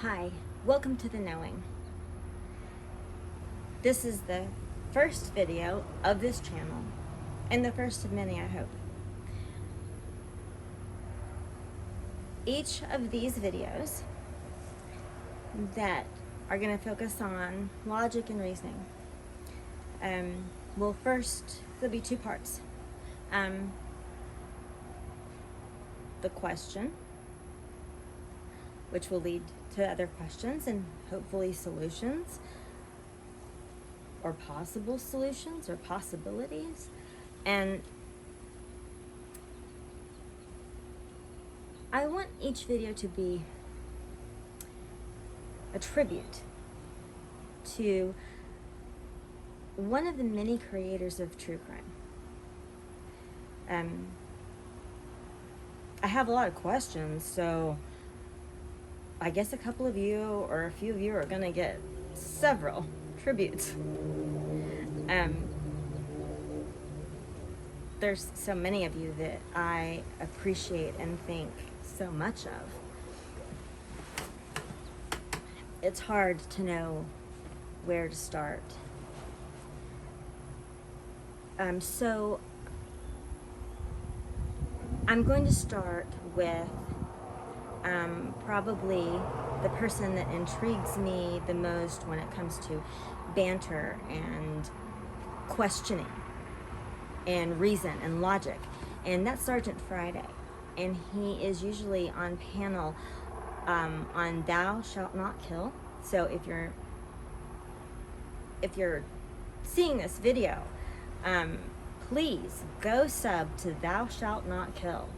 Hi, welcome to The Knowing. This is the first video of this channel, and the first of many, I hope. Each of these videos that are going to focus on logic and reasoning there'll be two parts. The question, which will lead to other questions and hopefully solutions, or possible solutions or possibilities. And I want each video to be a tribute to one of the many creators of true crime. I have a lot of questions, so I guess a couple of you or a few of you are gonna get several tributes. There's so many of you that I appreciate and think so much of. It's hard to know where to start. So I'm going to start with probably the person that intrigues me the most when it comes to banter and questioning and reason and logic, and that's Sergeant Friday. And he is usually on panel on Thou Shalt Not Kill. So if you're seeing this video, please go sub to Thou Shalt Not Kill.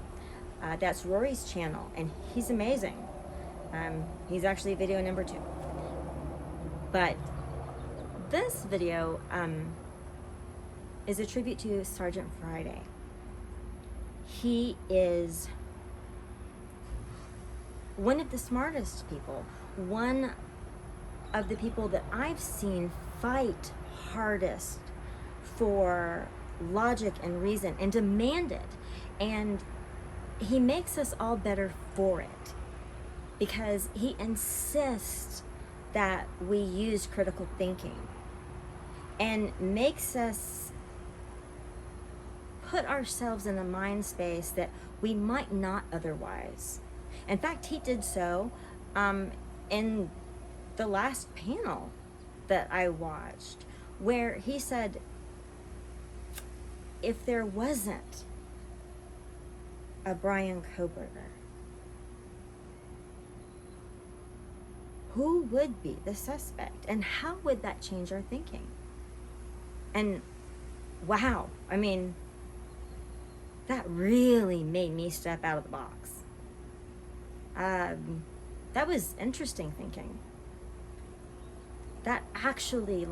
That's Rory's channel, and he's amazing. He's actually video number 2. But this video is a tribute to Sergeant Friday. He is one of the smartest people, one of the people that I've seen fight hardest for logic and reason and demand it. And he makes us all better for it because he insists that we use critical thinking and makes us put ourselves in a mind space that we might not otherwise. In fact, he did so in the last panel that I watched, where he said, if there wasn't a Brian Kohberger, who would be the suspect, and how would that change our thinking? And wow, I mean, that really made me step out of the box. That was interesting thinking. That actually,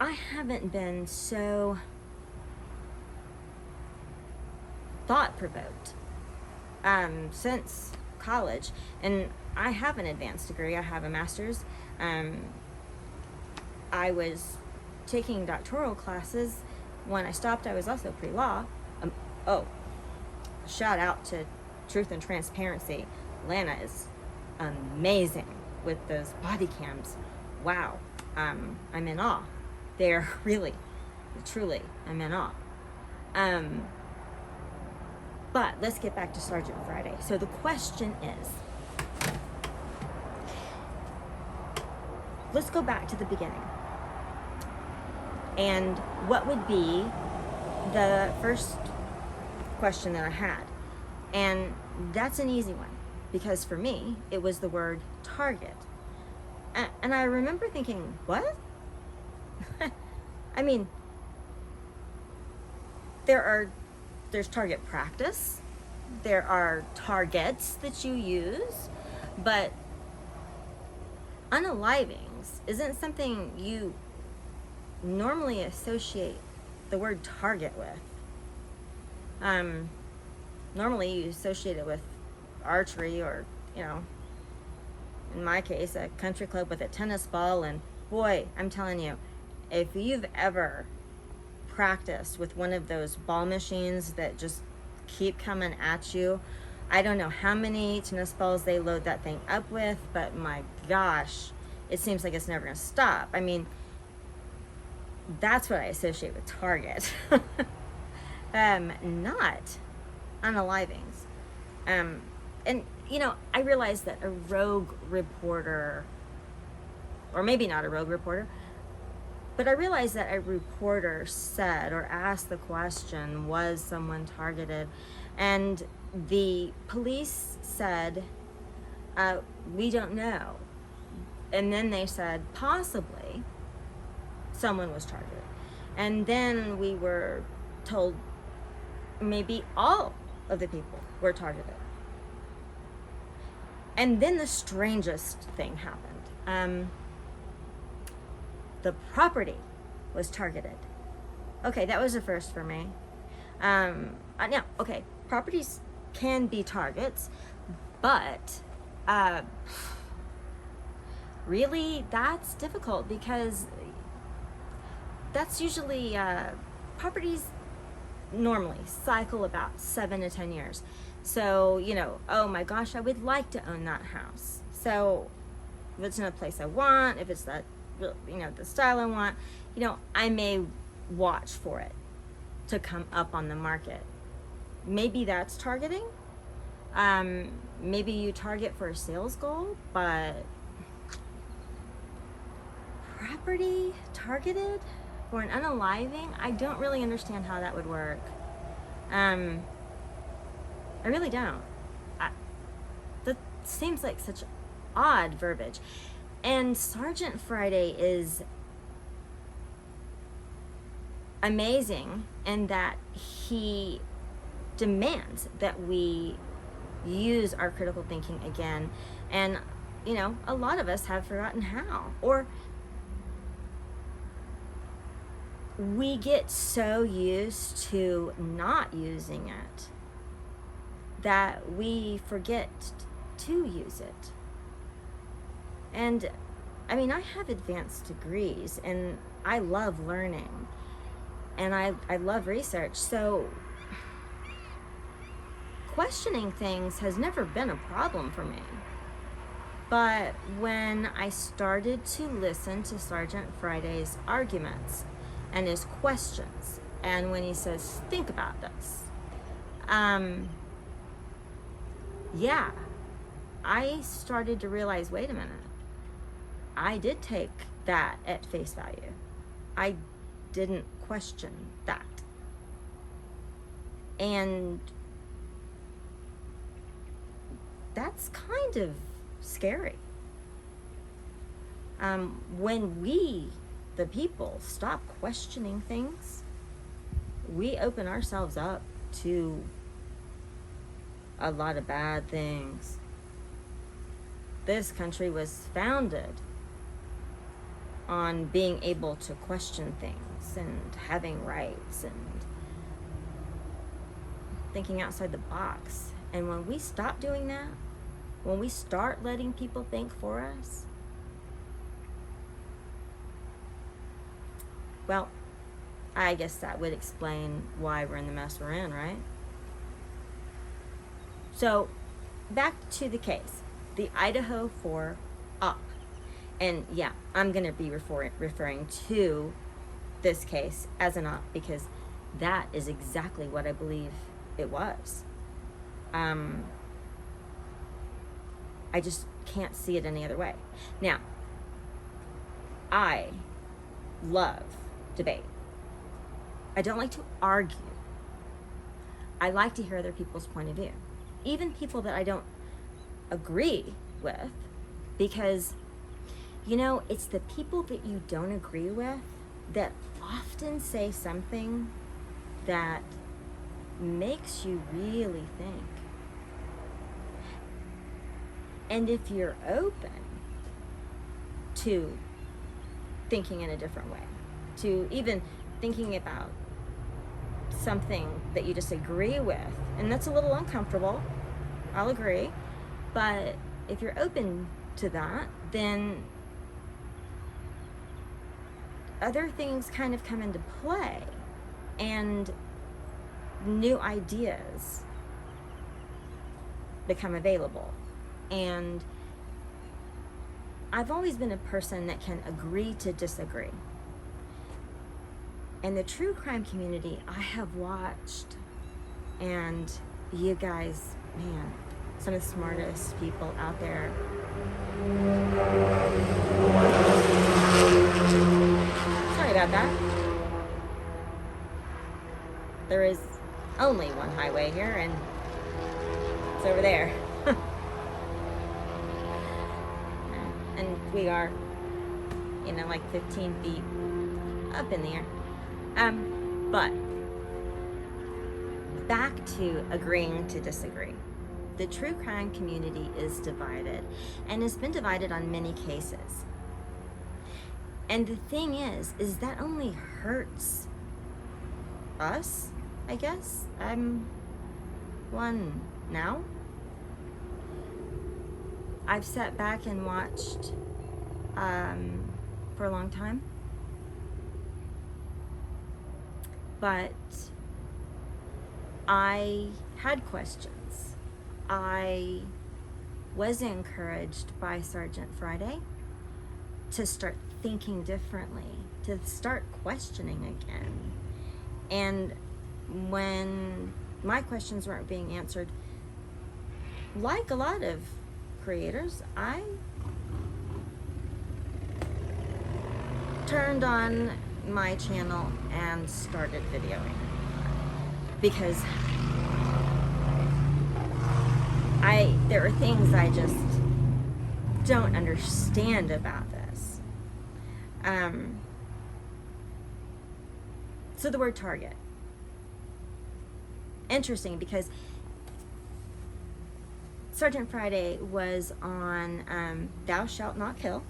I haven't been so thought-provoked since college. And I have an advanced degree. I have a master's. I was taking doctoral classes. When I stopped, I was also pre-law. Shout out to Truth and Transparency. Lana is amazing with those body cams. Wow. I'm in awe. They're really, truly, I'm in awe. But let's get back to Sergeant Friday. So the question is, let's go back to the beginning. And what would be the first question that I had? And that's an easy one, because for me, it was the word target. And I remember thinking, what? I mean, there's target practice, there are targets that you use, but unalivings isn't something you normally associate the word target with. Normally you associate it with archery, or, in my case, a country club with a tennis ball. And boy, I'm telling you, if you've ever practiced with one of those ball machines that just keep coming at you, I don't know how many tennis balls they load that thing up with, but my gosh, it seems like it's never going to stop. I mean, that's what I associate with Target. Not unalivings. And, you know, I realized that a rogue reporter, or maybe not a rogue reporter, but I realized that a reporter said or asked the question, was someone targeted? And the police said, we don't know. And then they said, possibly someone was targeted. And then we were told maybe all of the people were targeted. And then the strangest thing happened. The property was targeted. Okay, that was a first for me. Now, okay, properties can be targets, but really, that's difficult because that's usually properties normally cycle about 7 to 10 years. So, you know, oh my gosh, I would like to own that house. So if it's in a place I want, if it's that, you know, the style I want, you know, I may watch for it to come up on the market. Maybe that's targeting. Maybe you target for a sales goal, but property targeted for an unaliving, I don't really understand how that would work. I really don't. That seems like such odd verbiage. And Sergeant Friday is amazing in that he demands that we use our critical thinking again. And, you know, a lot of us have forgotten how. Or we get so used to not using it that we forget to use it. And I mean, I have advanced degrees and I love learning and I love research. So questioning things has never been a problem for me. But when I started to listen to Sergeant Friday's arguments and his questions, and when he says, think about this, yeah, I started to realize, wait a minute, I did take that at face value. I didn't question that. And that's kind of scary. When we, the people, stop questioning things, we open ourselves up to a lot of bad things. This country was founded on being able to question things and having rights and thinking outside the box. And when we stop doing that, when we start letting people think for us, well, I guess that would explain why we're in the mess we're in, right? So, back to the case, the Idaho 4 op. And yeah, I'm going to be referring to this case as an op because that is exactly what I believe it was. I just can't see it any other way. Now, I love debate. I don't like to argue. I like to hear other people's point of view. Even people that I don't agree with, because, you know, it's the people that you don't agree with that often say something that makes you really think. And if you're open to thinking in a different way, to even thinking about something that you disagree with, and that's a little uncomfortable, I'll agree, but if you're open to that, then other things kind of come into play, and new ideas become available. And I've always been a person that can agree to disagree. And the true crime community I have watched, and you guys, man, some of the smartest people out there. Sorry about that. There is only one highway here, and it's over there. And we are, like 15 feet up in the air. But back to agreeing to disagree. The true crime community is divided, and has been divided on many cases. And the thing is that only hurts us, I guess. I'm one now. I've sat back and watched for a long time. But I had questions. I was encouraged by Sergeant Friday to start thinking differently, to start questioning again. And when my questions weren't being answered, like a lot of creators, I turned on my channel and started videoing, because there are things I just don't understand about this. So the word target. Interesting, because Sergeant Friday was on Thou Shalt Not Kill.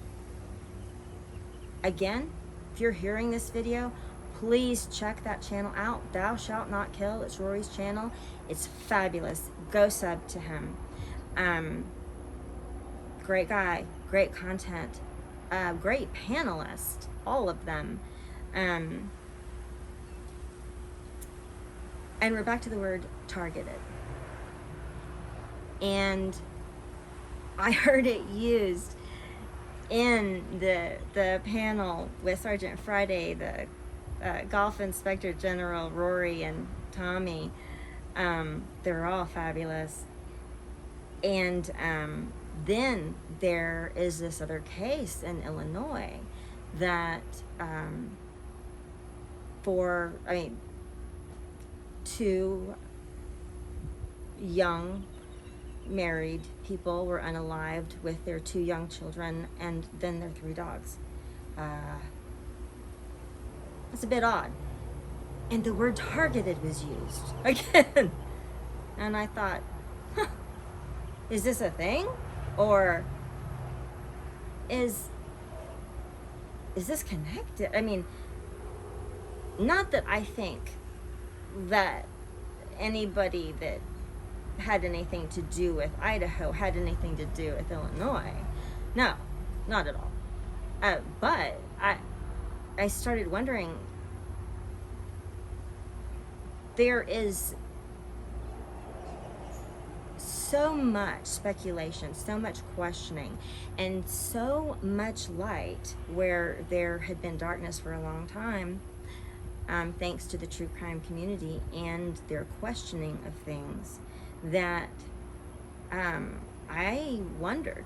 Again, if you're hearing this video, please check that channel out. Thou Shalt Not Kill. It's Rory's channel. It's fabulous. Go sub to him. Great guy. Great content. Great panelist. All of them. And we're back to the word targeted. And I heard it used in the panel with Sergeant Friday, the Golf Inspector General Rory and Tommy. They're all fabulous. And then there is this other case in Illinois that two young married people were unalived with their 2 young children and then their 3 dogs. That's a bit odd. And the word targeted was used again. And I thought, is this a thing? Or is this connected? I mean, not that I think that anybody that had anything to do with Idaho had anything to do with Illinois. No, not at all. But I started wondering, there is so much speculation, so much questioning, and so much light where there had been darkness for a long time, thanks to the true crime community and their questioning of things, that I wondered,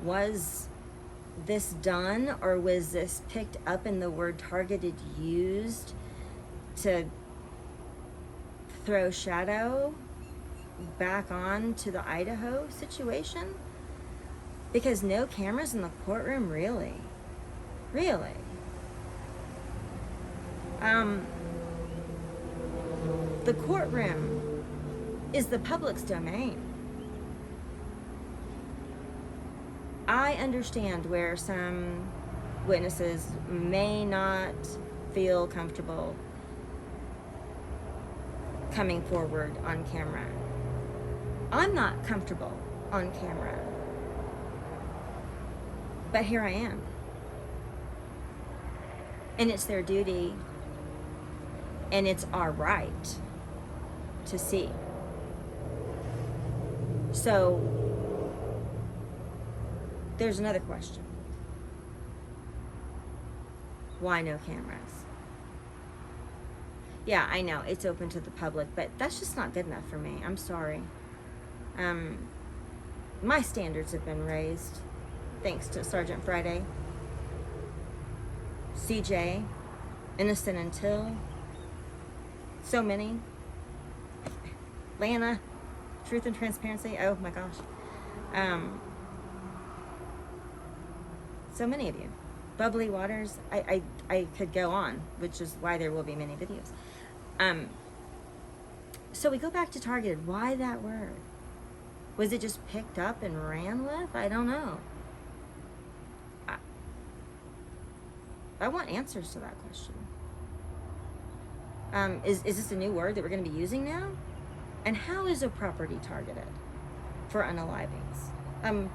was this done, or was this picked up and the word targeted used to throw shadow back on to the Idaho situation? Because no cameras in the courtroom, really? The courtroom is the public's domain. I understand where some witnesses may not feel comfortable coming forward on camera. I'm not comfortable on camera, but here I am. And it's their duty, and it's our right to see. So there's another question. Why no cameras? Yeah, I know it's open to the public, but that's just not good enough for me. I'm sorry. My standards have been raised thanks to Sergeant Friday, CJ, Innocent Until, so many. Lana, Truth and Transparency. Oh my gosh. So many of you. Bubbly Waters. I could go on, which is why there will be many videos. So we go back to targeted. Why that word? Was it just picked up and ran with? I don't know. I want answers to that question. Is this a new word that we're going to be using now? And how is a property targeted for unalivings?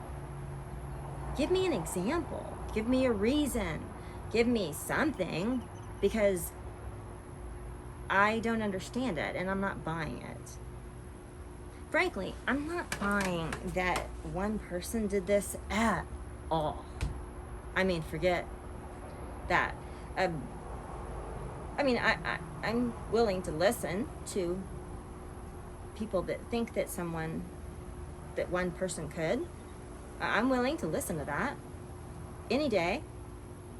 Give me an example. Give me a reason. Give me something, because I don't understand it and I'm not buying it. Frankly, I'm not buying that one person did this at all. I mean, forget that. I mean, I'm willing to listen to people that think that one person could. I'm willing to listen to that any day,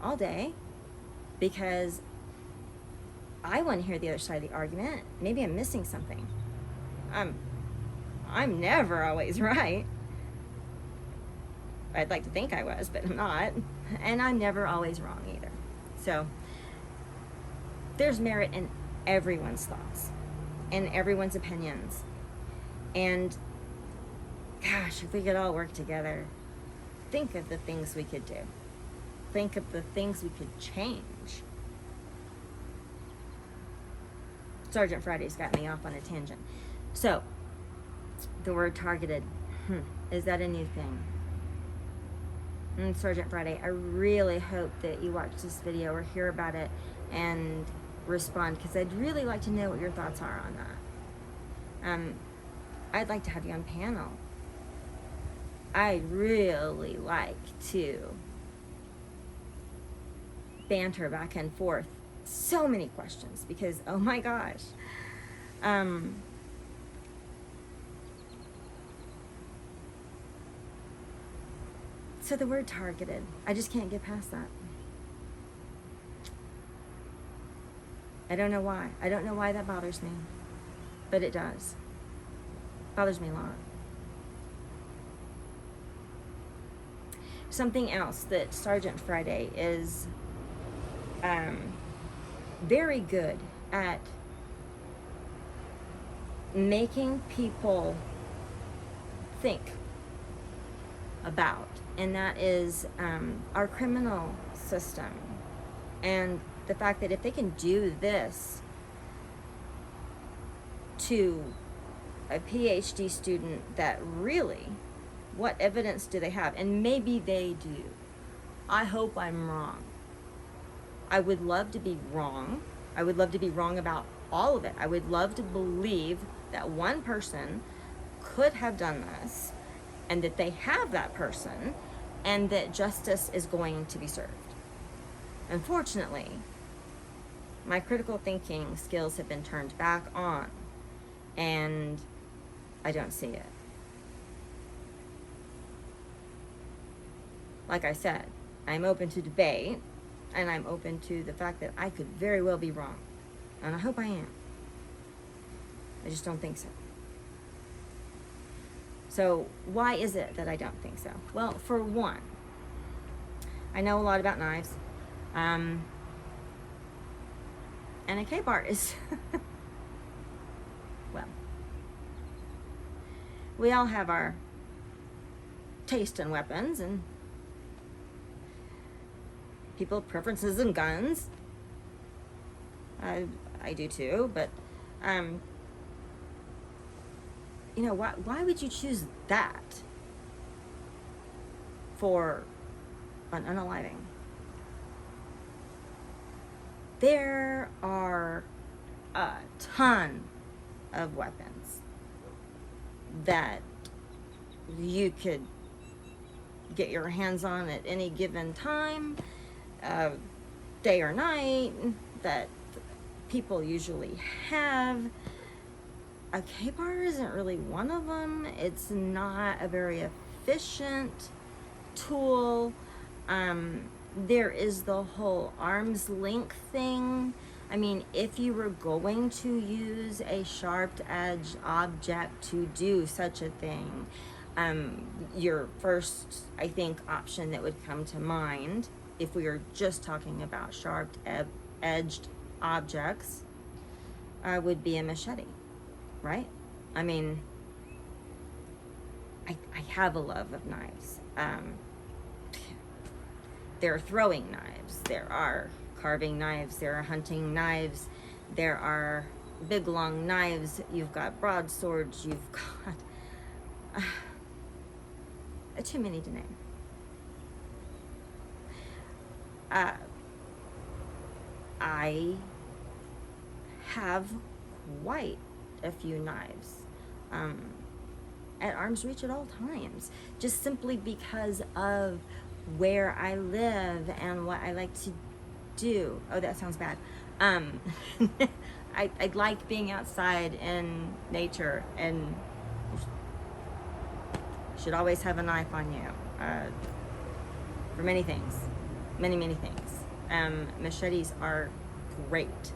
all day, because I want to hear the other side of the argument. Maybe I'm missing something. I'm never always right. I'd like to think I was, but I'm not. And I'm never always wrong either. So there's merit in everyone's thoughts and everyone's opinions. And gosh, if we could all work together, think of the things we could do. Think of the things we could change. Sergeant Friday's got me off on a tangent. So, the word targeted, is that a new thing? Sergeant Friday, I really hope that you watch this video or hear about it and respond, because I'd really like to know what your thoughts are on that. I'd like to have you on panel. I'd really like to banter back and forth so many questions, because oh my gosh. So the word targeted, I just can't get past that. I don't know why. I don't know why that bothers me, but it does. Bothers me a lot. Something else that Sergeant Friday is very good at making people think about, and that is our criminal system, and the fact that if they can do this to a PhD student, that really, what evidence do they have? And maybe they do. I hope I'm wrong. I would love to be wrong. I would love to be wrong about all of it. I would love to believe that one person could have done this, and that they have that person, and that justice is going to be served. Unfortunately, my critical thinking skills have been turned back on, and I don't see it. Like I said, I'm open to debate, and I'm open to the fact that I could very well be wrong. And I hope I am. I just don't think so. So why is it that I don't think so? Well, for one, I know a lot about knives. And a K-bar is, well, we all have our taste in weapons, and people have preferences in guns. I do too, but you know, why would you choose that for an unaliving? There are a ton of weapons that you could get your hands on at any given time, day or night, that people usually have. A K-bar isn't really one of them. It's not a very efficient tool. There is the whole arm's length thing. I mean, if you were going to use a sharp edge object to do such a thing, your first, I think, option that would come to mind, if we are just talking about sharp edged objects, would be a machete, right? I mean, I have a love of knives. There are throwing knives, there are carving knives, there are hunting knives, there are big long knives, you've got broadswords, you've got too many to name. I have quite a few knives at arm's reach at all times, just simply because of where I live and what I like to do. Oh, that sounds bad. I like being outside in nature, and you should always have a knife on you for many things, many things. Machetes are great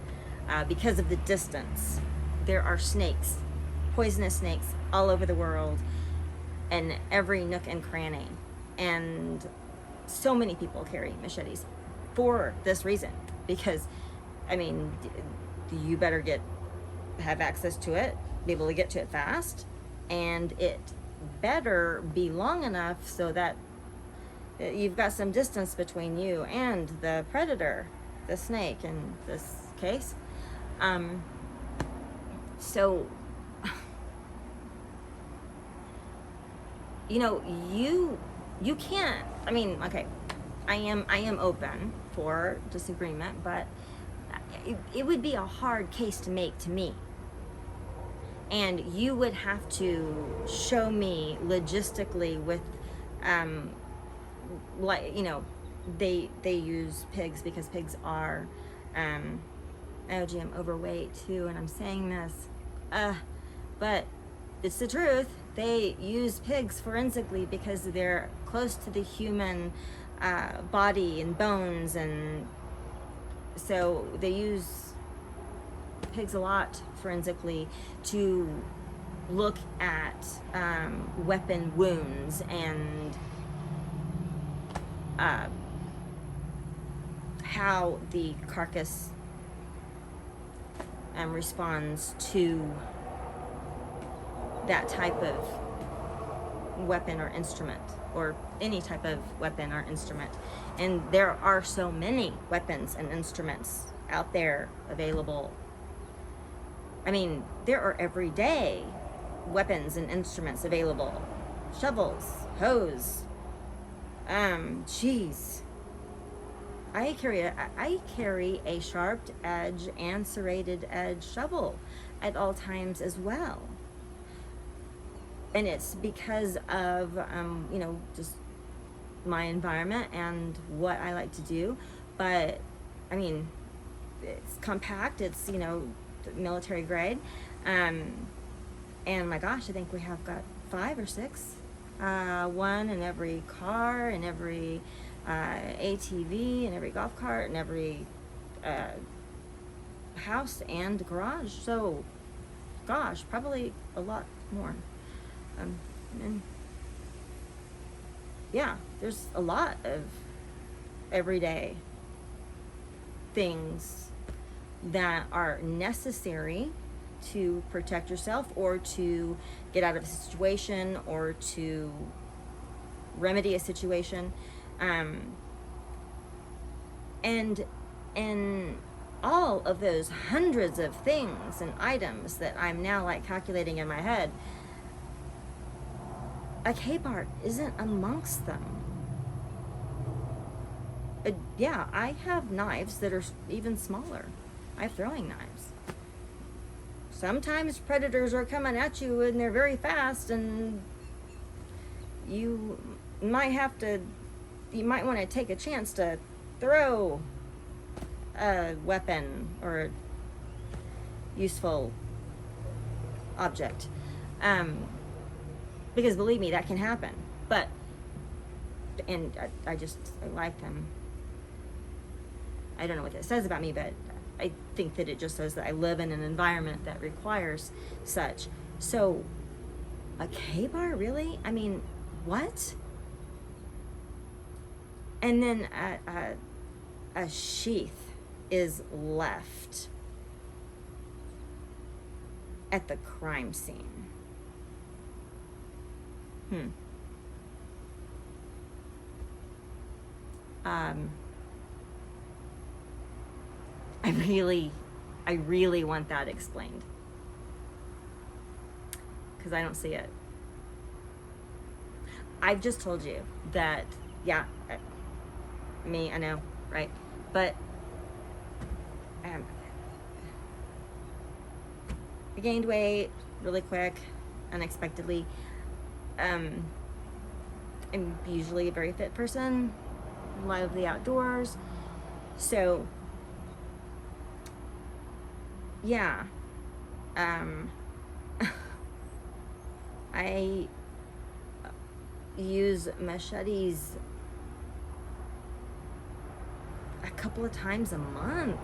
because of the distance. There are snakes, poisonous snakes, all over the world, in every nook and cranny, and so many people carry machetes for this reason, because I mean, you better have access to it, be able to get to it fast, and it better be long enough so that you've got some distance between you and the predator, the snake in this case. So you know, you can't, I mean, okay, I am open for disagreement, but it would be a hard case to make to me. And you would have to show me logistically with, like, you know, they use pigs because pigs are, oh gee, I'm overweight too, and I'm saying this, but it's the truth. They use pigs forensically because they're close to the human body and bones, and so they use pigs a lot forensically to look at weapon wounds and how the carcass responds to that type of weapon or instrument, or any type of weapon or instrument. And there are so many weapons and instruments out there available. I mean, there are everyday weapons and instruments available. Shovels, hoes, geez. I carry a sharp edge and serrated edge shovel at all times as well. And it's because of, you know, just my environment and what I like to do. But, I mean, it's compact, it's, you know, military grade. And my gosh, I think we have got 5 or 6. One in every car, in every ATV, in every golf cart, in every house and garage. So, gosh, probably a lot more. And yeah, there's a lot of everyday things that are necessary to protect yourself, or to get out of a situation, or to remedy a situation. And in all of those hundreds of things and items that I'm now like calculating in my head, a K-bar isn't amongst them. Yeah, I have knives that are even smaller. I have throwing knives. Sometimes predators are coming at you and they're very fast, and you might want to take a chance to throw a weapon or a useful object. Because believe me, that can happen. But, and I like them. I don't know what that says about me, but I think that it just says that I live in an environment that requires such. So, a K-bar, really? I mean, what? And then a sheath is left at the crime scene. I really want that explained, because I don't see it. I've just told you that, yeah, me, I know, right? But I gained weight really quick, unexpectedly. I'm usually a very fit person, love the outdoors, so yeah, I use machetes a couple of times a month.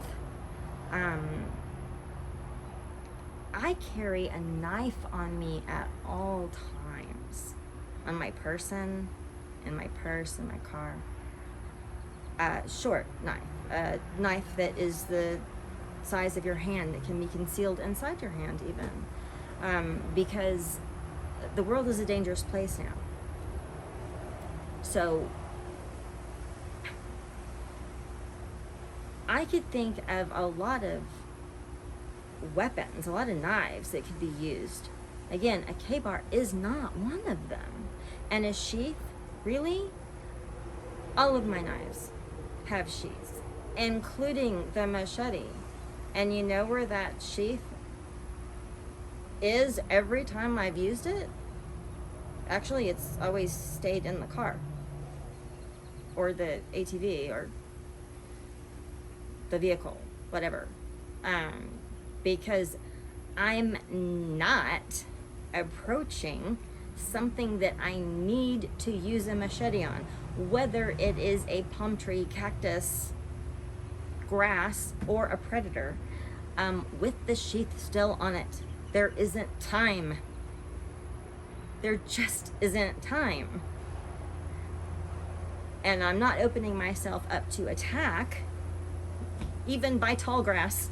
I carry a knife on me at all times, on my person, in my purse, in my car. Short knife, a knife that is the size of your hand, that can be concealed inside your hand even, because the world is a dangerous place now. So I could think of a lot of weapons, a lot of knives that could be used. Again, a K-bar is not one of them. And a sheath, really? All of my knives have sheaths, including the machete. And you know where that sheath is every time I've used it? Actually, it's always stayed in the car, or the ATV, or the vehicle, whatever. Because I'm not approaching something that I need to use a machete on, whether it is a palm tree, cactus, grass, or a predator, with the sheath still on it. There isn't time. There just isn't time. And I'm not opening myself up to attack, even by tall grass.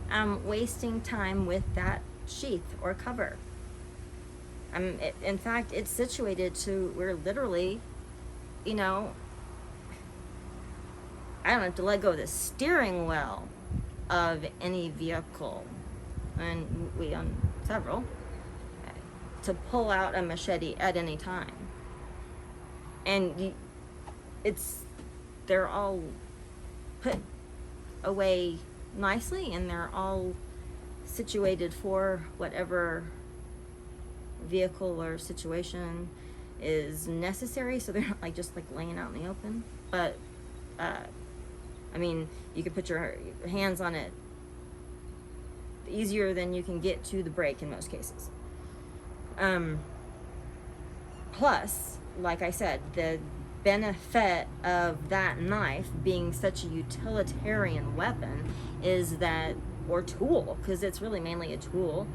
I'm wasting time with that sheath or cover. In fact, it's situated to where literally, I don't have to let go of the steering wheel of any vehicle, and we own several, to pull out a machete at any time. And they're all put away nicely, and they're all situated for whatever vehicle or situation is necessary, so they're not just laying out in the open. But you could put your hands on it easier than you can get to the brake in most cases. Plus, like I said, the benefit of that knife being such a utilitarian weapon is that, or tool, because it's really mainly a tool,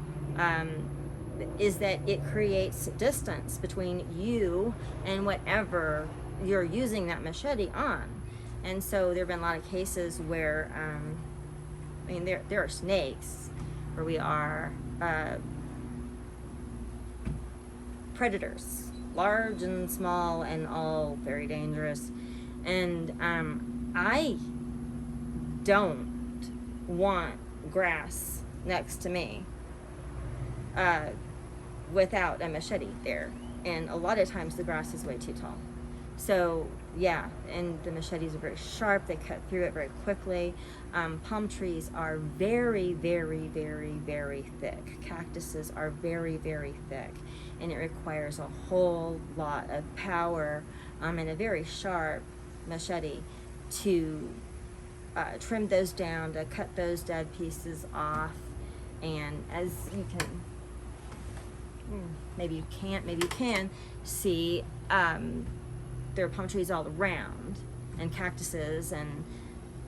is that it creates distance between you and whatever you're using that machete on. And so there have been a lot of cases where, there are snakes where we are, predators, large and small and all very dangerous. And I don't want grass next to me without a machete there. And a lot of times the grass is way too tall. So yeah, and the machetes are very sharp. They cut through it very quickly. Palm trees are very, very, very, very thick. Cactuses are very, very thick. and it requires a whole lot of power and a very sharp machete to trim those down, to cut those dead pieces off. And as you can, maybe you can't, maybe you can see, there are palm trees all around, and cactuses and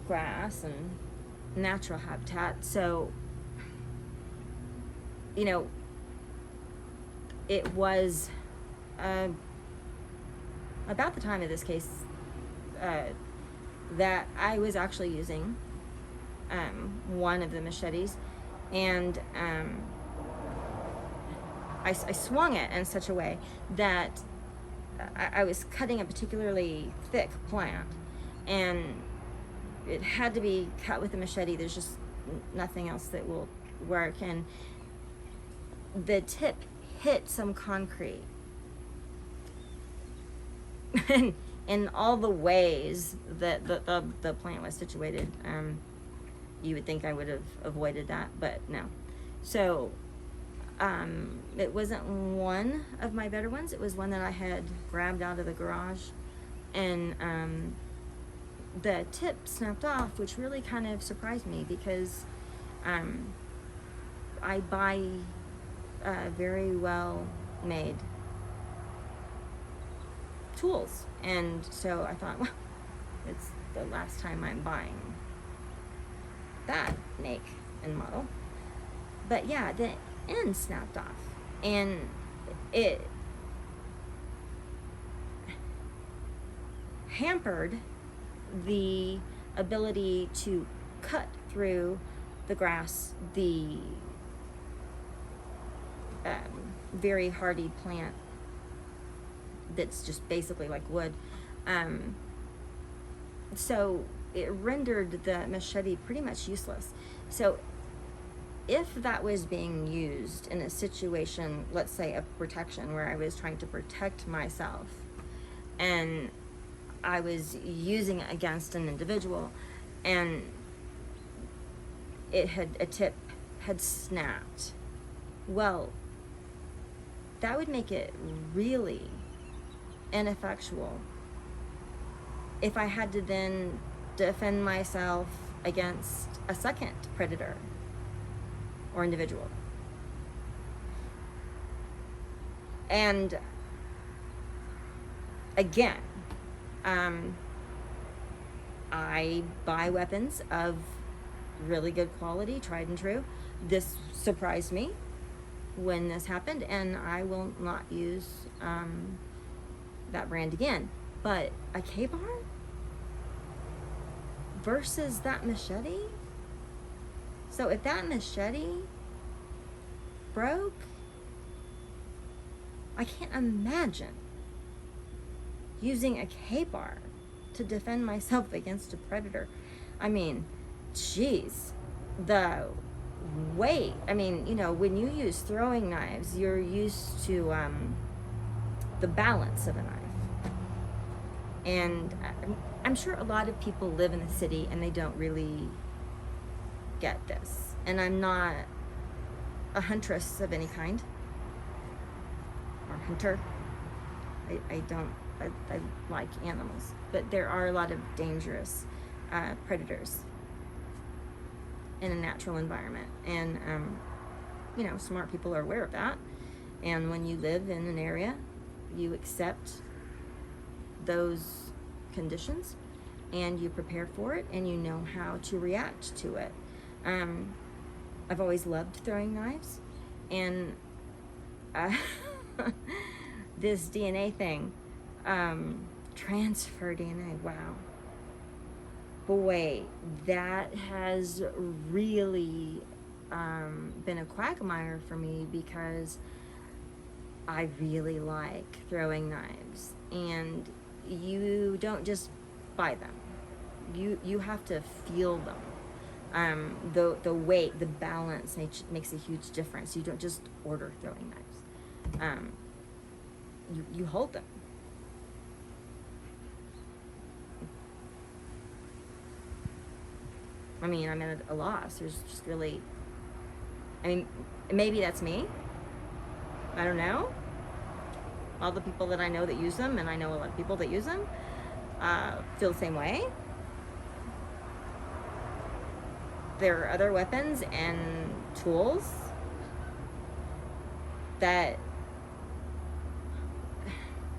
grass and natural habitat. So, you know, it was about the time of this case that I was actually using one of the machetes, and I swung it in such a way that I was cutting a particularly thick plant, and it had to be cut with a machete. There's just nothing else that will work, and the tip hit some concrete. And in all the ways that the plant was situated, you would think I would have avoided that, but no. So it wasn't one of my better ones. It was one that I had grabbed out of the garage, and the tip snapped off, which really kind of surprised me, because I buy very well made tools, and so I thought, well, it's the last time I'm buying that make and model. But yeah, the end snapped off, and it hampered the ability to cut through the grass, the very hardy plant that's just basically like wood. So it rendered the machete pretty much useless. So if that was being used in a situation, let's say of protection, where I was trying to protect myself, and I was using it against an individual, and a tip had snapped, well, that would make it really ineffectual if I had to then defend myself against a second predator or individual. And again, I buy weapons of really good quality, tried and true. This surprised me when this happened, and I will not use that brand again. But a K-bar versus that machete? So if that machete broke, I can't imagine using a K-bar to defend myself against a predator. I mean, geez, the weight. I mean, you know, when you use throwing knives, you're used to the balance of a knife. And I'm sure a lot of people live in the city and they don't really get this. And I'm not a huntress of any kind, or hunter. I like animals, but there are a lot of dangerous predators in a natural environment, and you know, smart people are aware of that. And when you live in an area, you accept those conditions, and you prepare for it, and you know how to react to it. I've always loved throwing knives, and this DNA thing, transfer DNA, wow. Boy, that has really been a quagmire for me, because I really like throwing knives, and you don't just buy them. You have to feel them. The weight, the balance makes a huge difference. You don't just order throwing knives. You hold them. I mean, I'm at a loss. There's just really, I mean, maybe that's me. I don't know. All the people that I know that use them, and I know a lot of people that use them, feel the same way. There are other weapons and tools that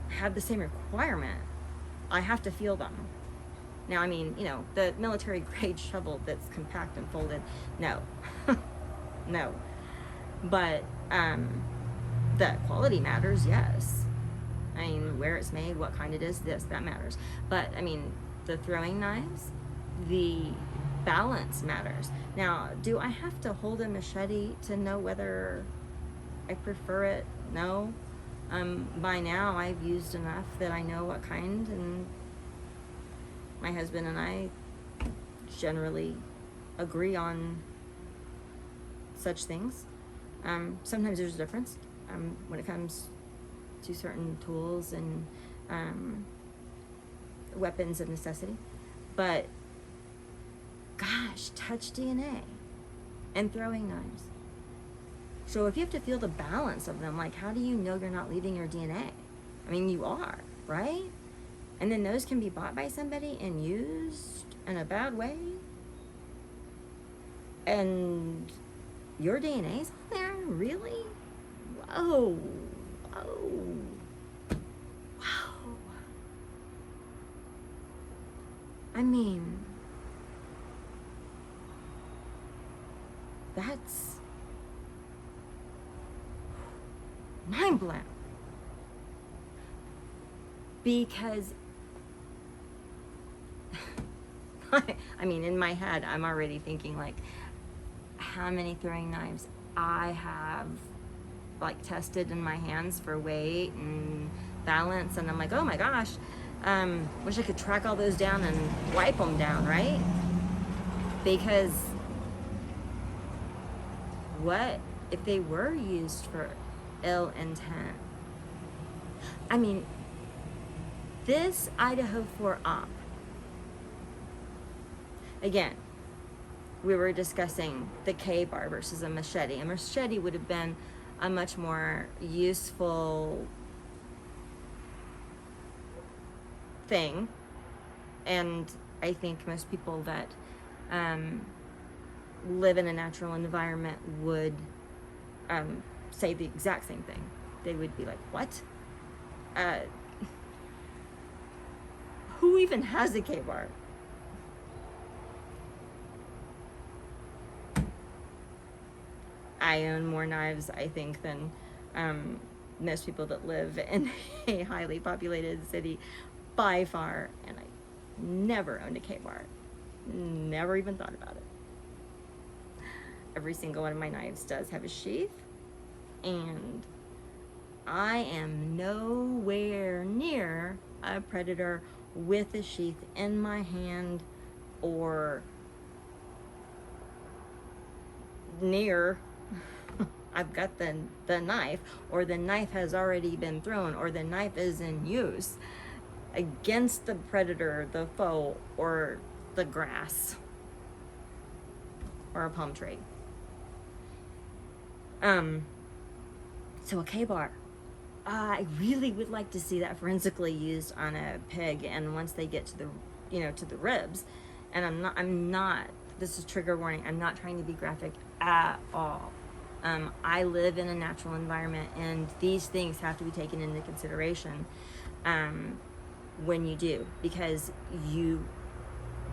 have the same requirement. I have to feel them. Now, I mean, the military grade shovel that's compact and folded, no. No. But the quality matters, yes. I mean, where it's made, what kind it is, that matters. But, I mean, the throwing knives, the balance matters. Now, do I have to hold a machete to know whether I prefer it? No. By now, I've used enough that I know what kind, and my husband and I generally agree on such things. Sometimes there's a difference when it comes to certain tools and weapons of necessity. But gosh, touch DNA and throwing knives. So if you have to feel the balance of them, like, how do you know you're not leaving your DNA? I mean, you are, right? And then those can be bought by somebody and used in a bad way. And your DNA's on there? Really? Whoa. Whoa. Wow. I mean, that's mind blown. Because I mean, in my head, I'm already thinking, like, how many throwing knives I have, like, tested in my hands for weight and balance, and I'm like, oh my gosh, wish I could track all those down and wipe them down, right? Because what if they were used for ill intent? I mean, this Idaho 4 op, again, we were discussing the K-bar versus a machete. A machete would have been a much more useful thing, and I think most people that live in a natural environment would say the exact same thing. They would be like, what? Who even has a K-bar? I own more knives, I think, than most people that live in a highly populated city by far, and I never owned a K-bar. Never even thought about it. Every single one of my knives does have a sheath, and I am nowhere near a predator with a sheath in my hand or near. I've got the knife, or the knife has already been thrown, or the knife is in use against the predator, the foe, or the grass, or a palm tree. So a K-bar. I really would like to see that forensically used on a pig, and once they get to the, to the ribs, and I'm not, this is trigger warning, I'm not trying to be graphic at all. I live in a natural environment, and these things have to be taken into consideration when you do, because you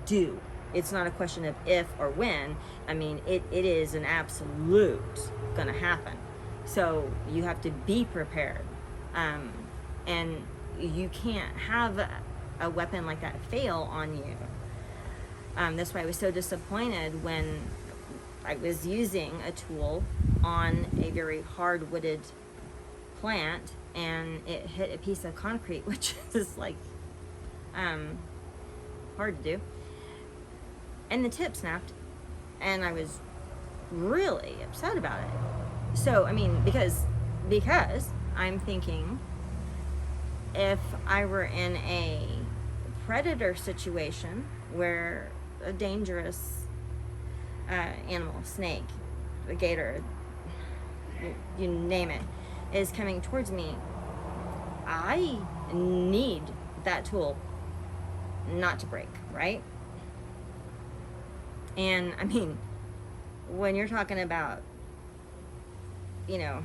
do. It's not a question of if or when. I mean, it is an absolute gonna happen. So you have to be prepared. And you can't have a weapon like that fail on you. That's why I was so disappointed when I was using a tool on a very hard-wooded plant, and it hit a piece of concrete, which is like hard to do, and the tip snapped, and I was really upset about it. So I mean, because I'm thinking, if I were in a predator situation where a dangerous animal, snake, a gator, you name it, is coming towards me, I need that tool not to break, right? And I mean, when you're talking about, you know,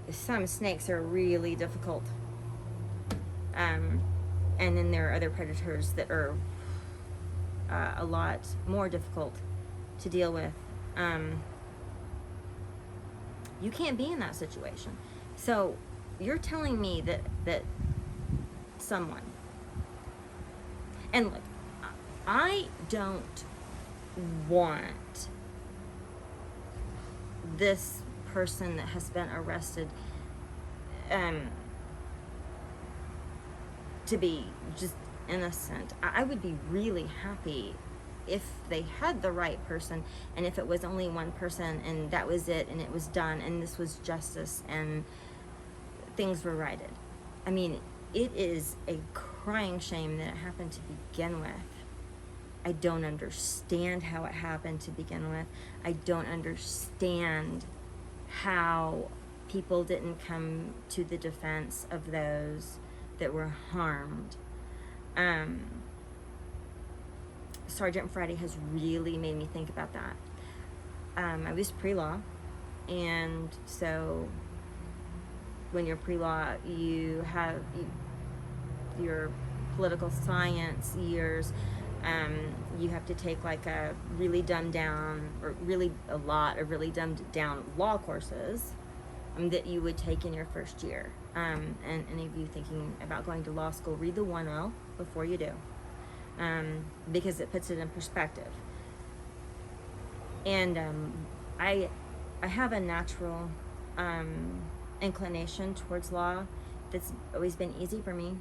some snakes are really difficult. And then there are other predators that are a lot more difficult to deal with. You can't be in that situation. So you're telling me that someone, and look, I don't want this person that has been arrested to be just innocent. I would be really happy if they had the right person, and if it was only one person and that was it, and it was done, and this was justice and things were righted. I mean, it is a crying shame that it happened to begin with. I don't understand how it happened to begin with. I don't understand how people didn't come to the defense of those that were harmed. Sergeant Friday has really made me think about that. I was pre-law, and so when you're pre-law, you have your political science years. You have to take like a really dumbed down, or a lot of really dumbed down law courses that you would take in your first year. And any of you thinking about going to law school, read the 1L before you do, because it puts it in perspective. And I have a natural inclination towards law that's always been easy for me.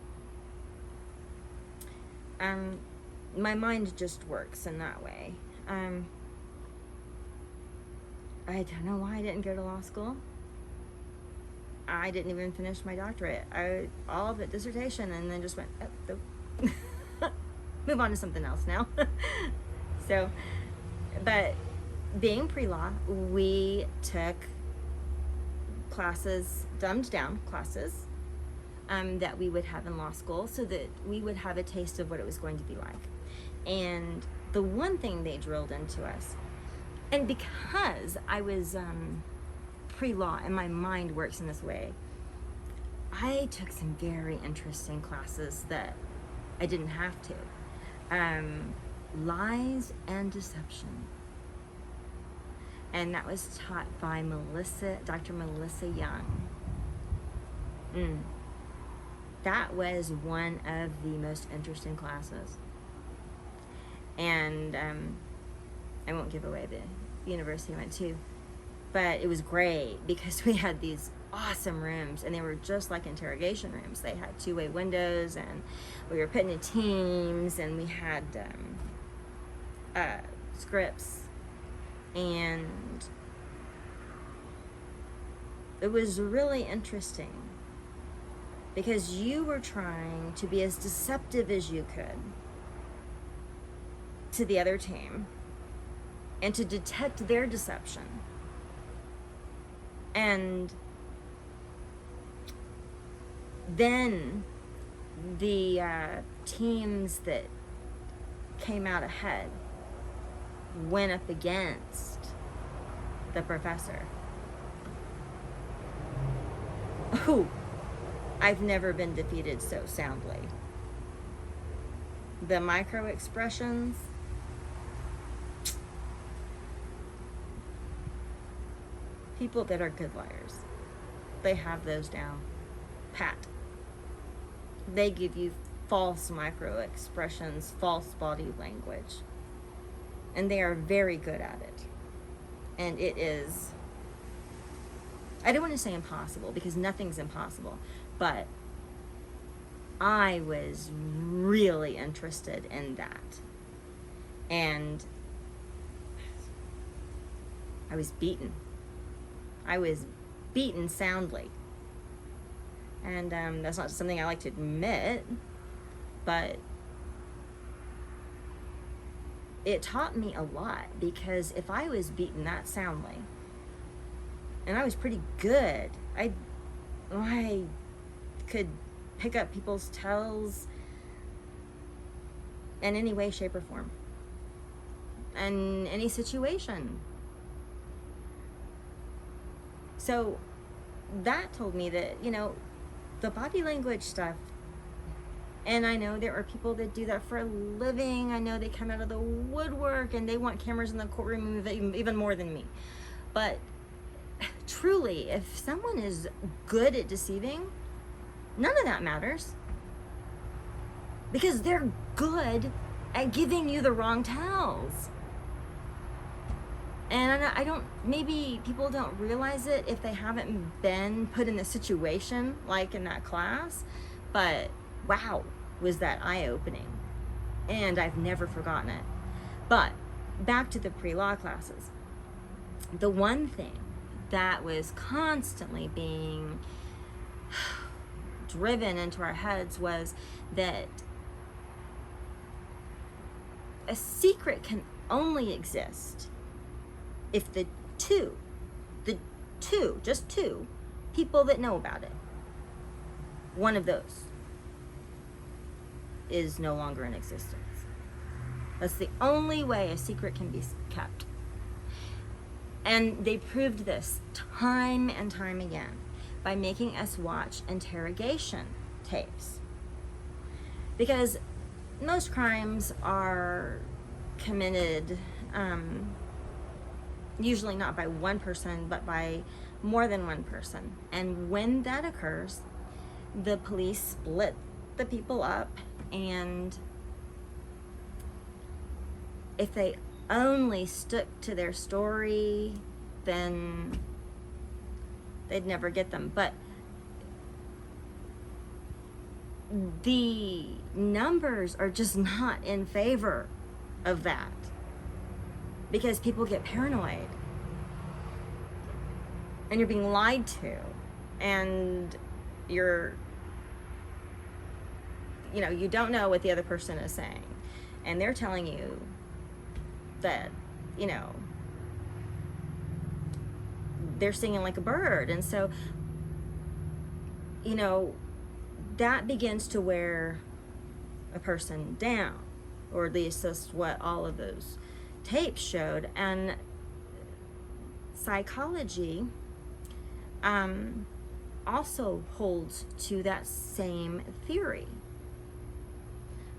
My mind just works in that way. I don't know why I didn't go to law school. I didn't even finish my doctorate. All of it, dissertation, and then just went, move on to something else now. So, but being pre-law, we took classes, dumbed down classes, that we would have in law school, so that we would have a taste of what it was going to be like. And the one thing they drilled into us, and because I was pre-law and my mind works in this way, I took some very interesting classes that I didn't have to. Lies and deception. And that was taught by Dr. Melissa Young. That was one of the most interesting classes. And I won't give away the university I went to, but it was great because we had these awesome rooms, and they were just like interrogation rooms. They had two-way windows, and we were put into teams, and we had scripts, and it was really interesting because you were trying to be as deceptive as you could to the other team and to detect their deception. And then the teams that came out ahead went up against the professor, who I've never been defeated so soundly. The micro expressions, people that are good liars, they have those down pat. They give you false micro expressions, false body language, and they are very good at it. And it is, I don't want to say impossible, because nothing's impossible, but I was really interested in that. And I was beaten. I was beaten soundly. And that's not something I like to admit, but it taught me a lot, because if I was beaten that soundly, and I was pretty good, I could pick up people's tails in any way, shape, or form, in any situation. So that told me that, the body language stuff, and I know there are people that do that for a living. I know they come out of the woodwork and they want cameras in the courtroom even more than me. But truly, if someone is good at deceiving, none of that matters, because they're good at giving you the wrong tells. And I don't, maybe people don't realize it if they haven't been put in the situation like in that class, but wow, was that eye-opening. And I've never forgotten it. But back to the pre-law classes. The one thing that was constantly being driven into our heads was that a secret can only exist if the two, just two people that know about it, one of those is no longer in existence. That's the only way a secret can be kept. And they proved this time and time again by making us watch interrogation tapes. Because most crimes are committed usually not by one person, but by more than one person. And when that occurs, the police split the people up, and if they only stuck to their story, then they'd never get them. But the numbers are just not in favor of that, because people get paranoid and you're being lied to, and you don't know what the other person is saying, and they're telling you that they're singing like a bird. And so that begins to wear a person down, or at least that's what all of those tapes showed. And psychology also holds to that same theory,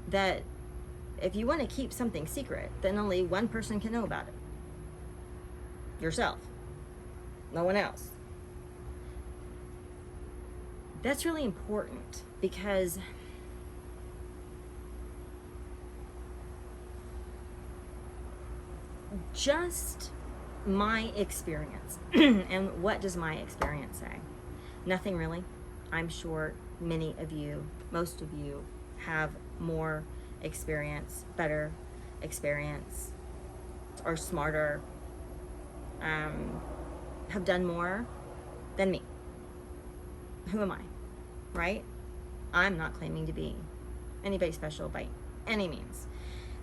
that if you want to keep something secret, then only one person can know about it. Yourself. No one else. That's really important, because just my experience, and what does my experience say? Nothing really. I'm sure many of you, most of you, have more experience, better experience, or smarter, have done more than me. Who am I, right? I'm not claiming to be anybody special by any means.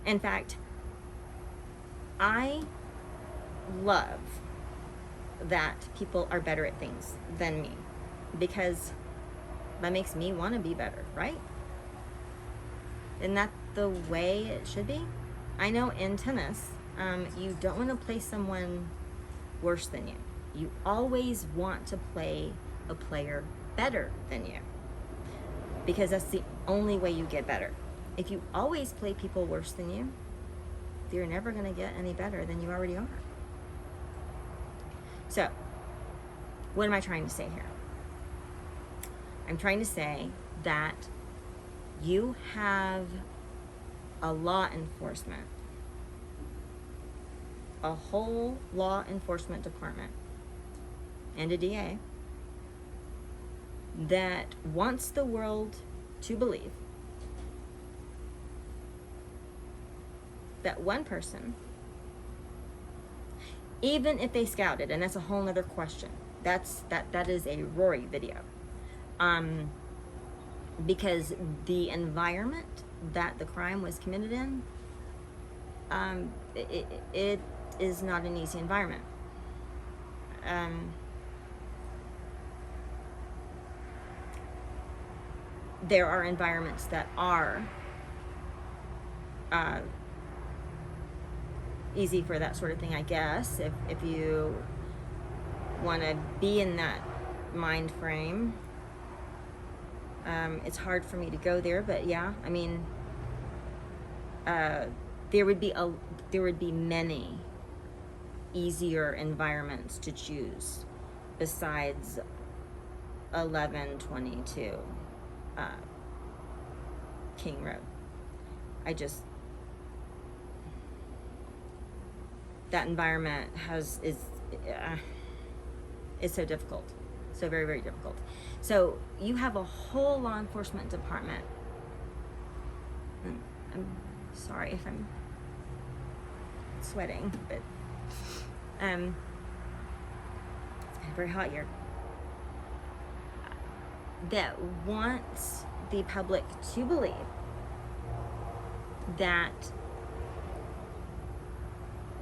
In fact, I love that people are better at things than me, because that makes me want to be better, right? Isn't that the way it should be? I know in tennis, you don't want to play someone worse than you. You always want to play a player better than you, because that's the only way you get better. If you always play people worse than you, you're never going to get any better than you already are. So, what am I trying to say here? I'm trying to say that you have a law enforcement, a whole law enforcement department, and a DA that wants the world to believe that one person, even if they scouted, and that's a whole nother question. That is a Rory video. Because the environment that the crime was committed in, it is not an easy environment. there are environments that are easy for that sort of thing, I guess, if you want to be in that mind frame. It's hard for me to go there, but yeah, I mean, there would be many easier environments to choose besides 1122 King Road. That environment is so difficult, so very, very difficult. So you have a whole law enforcement department. I'm sorry if I'm sweating, but it's very hot here. That wants the public to believe that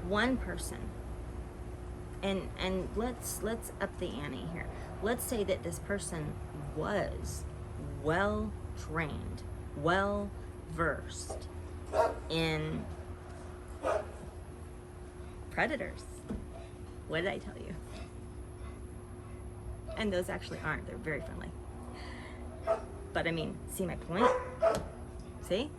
one person, and let's up the ante here. Let's say that this person was well trained, well versed in predators. What did I tell you? And those actually aren't. They're very friendly. But I mean, see my point? See?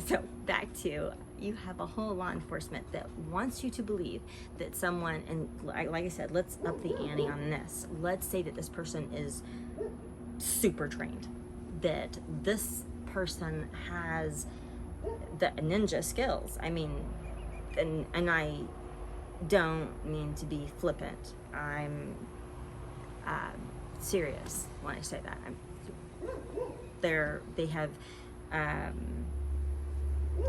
So back to, you have a whole law enforcement that wants you to believe that someone, and like I said, let's up the ante on this. Let's say that this person is super trained, that this person has the ninja skills. I mean, and I don't mean to be flippant. I'm serious when I say that. They have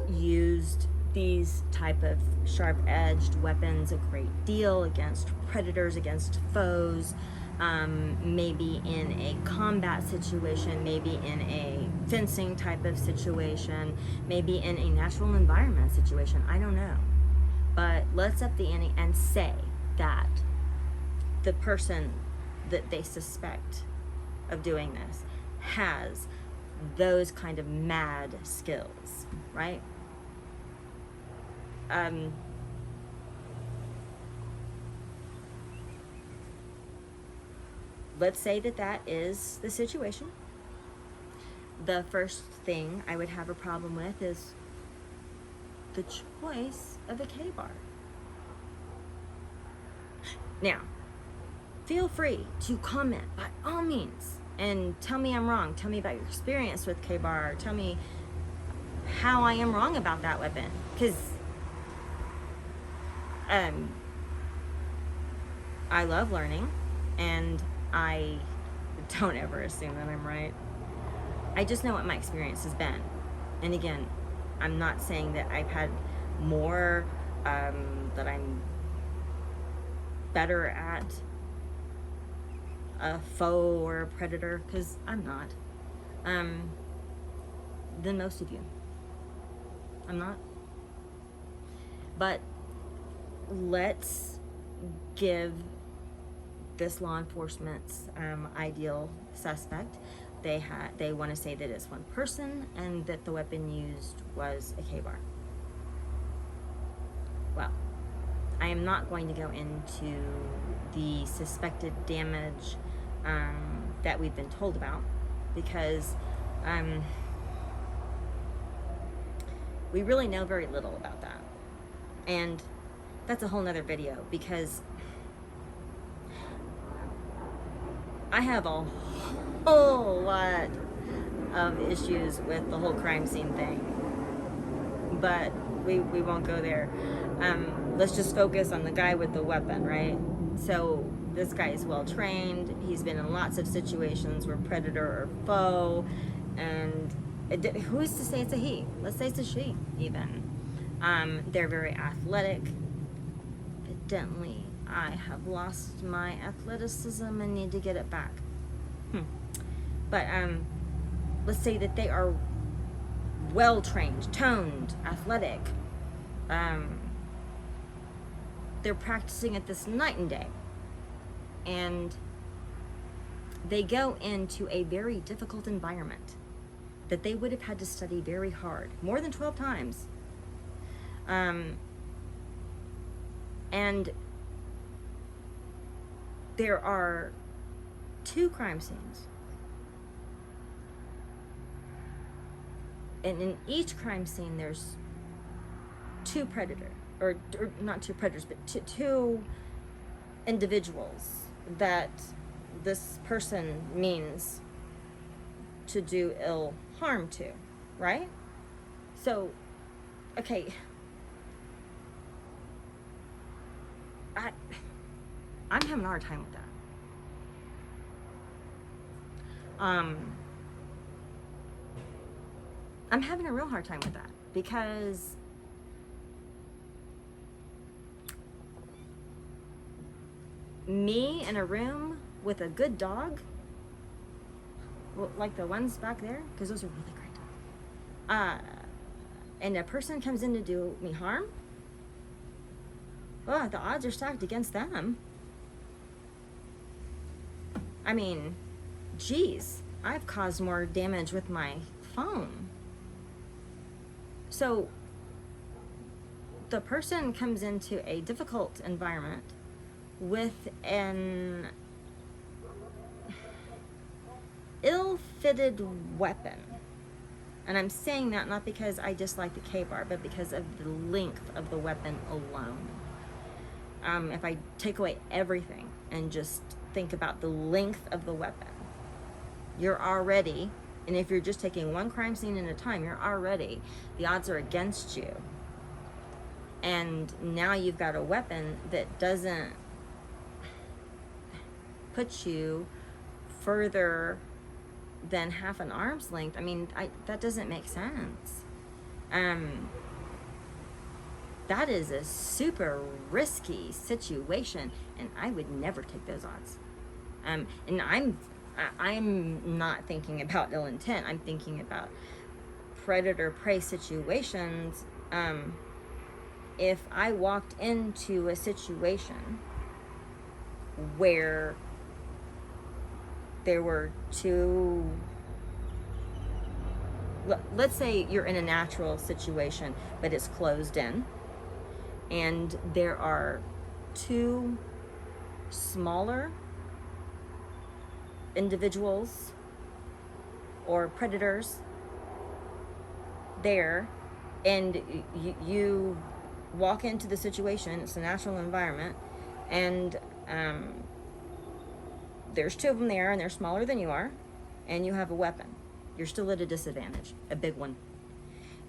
used these type of sharp-edged weapons a great deal against predators, against foes, maybe in a combat situation, maybe in a fencing type of situation, maybe in a natural environment situation. I don't know. But let's up the ante and say that the person that they suspect of doing this has those kind of mad skills, right? Let's say that that is the situation. The first thing I would have a problem with is the choice of a K-bar. Now, feel free to comment by all means and tell me I'm wrong. Tell me about your experience with K-bar. Tell me how I am wrong about that weapon. Because I love learning, and I don't ever assume that I'm right. I just know what my experience has been. And again, I'm not saying that I've had more, that I'm better at a foe or a predator, because I'm not, than most of you. I'm not. But let's give this law enforcement's ideal suspect, they want to say that it's one person and that the weapon used was a K-bar. Well, I am not going to go into the suspected damage that we've been told about, because we really know very little about that. And that's a whole nother video, because I have a whole lot of issues with the whole crime scene thing, but we won't go there. Let's just focus on the guy with the weapon, right? So this guy is well trained. He's been in lots of situations where predator or foe, and who's to say it's a he? Let's say it's a she, even. They're very athletic. Evidently, I have lost my athleticism and need to get it back. But let's say that they are well trained, toned, athletic. They're practicing at this night and day. And they go into a very difficult environment that they would have had to study very hard, more than 12 times. And there are 2 crime scenes. And in each crime scene, there's 2 predators, or not 2 predators, but two individuals that this person means to do ill harm to, right? So, okay, I'm having a hard time with that. I'm having a real hard time with that, because me in a room with a good dog, like the ones back there, because those are really great dogs, and a person comes in to do me harm, well, the odds are stacked against them. I mean, geez, I've caused more damage with my phone. So the person comes into a difficult environment with an ill-fitted weapon. And I'm saying that not because I dislike the K-bar, but because of the length of the weapon alone. If I take away everything and just think about the length of the weapon, you're already, and if you're just taking one crime scene at a time, the odds are against you. And now you've got a weapon that doesn't put you further than half an arm's length. I mean, that doesn't make sense. That is a super risky situation, and I would never take those odds. And I'm not thinking about ill intent. I'm thinking about predator-prey situations. If I walked into a situation where there were 2, let's say you're in a natural situation, but it's closed in, and there are 2 smaller individuals or predators there, and you walk into the situation, it's a natural environment, and there's 2 of them there, and they're smaller than you are, and you have a weapon. You're still at a disadvantage, a big one.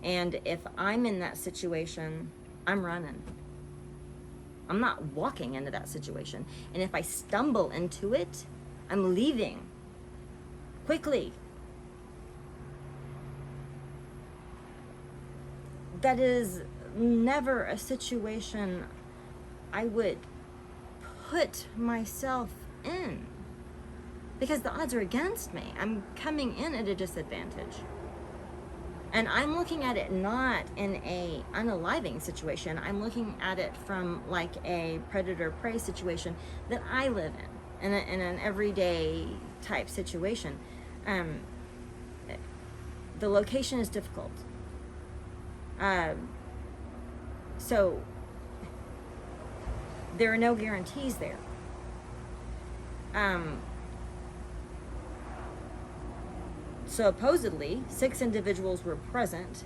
And if I'm in that situation, I'm running. I'm not walking into that situation. And if I stumble into it, I'm leaving quickly. That is never a situation I would put myself in, because the odds are against me. I'm coming in at a disadvantage. And I'm looking at it not in a unaliving situation. I'm looking at it from like a predator-prey situation that I live in an everyday type situation. The location is difficult. So there are no guarantees there. Supposedly, 6 individuals were present.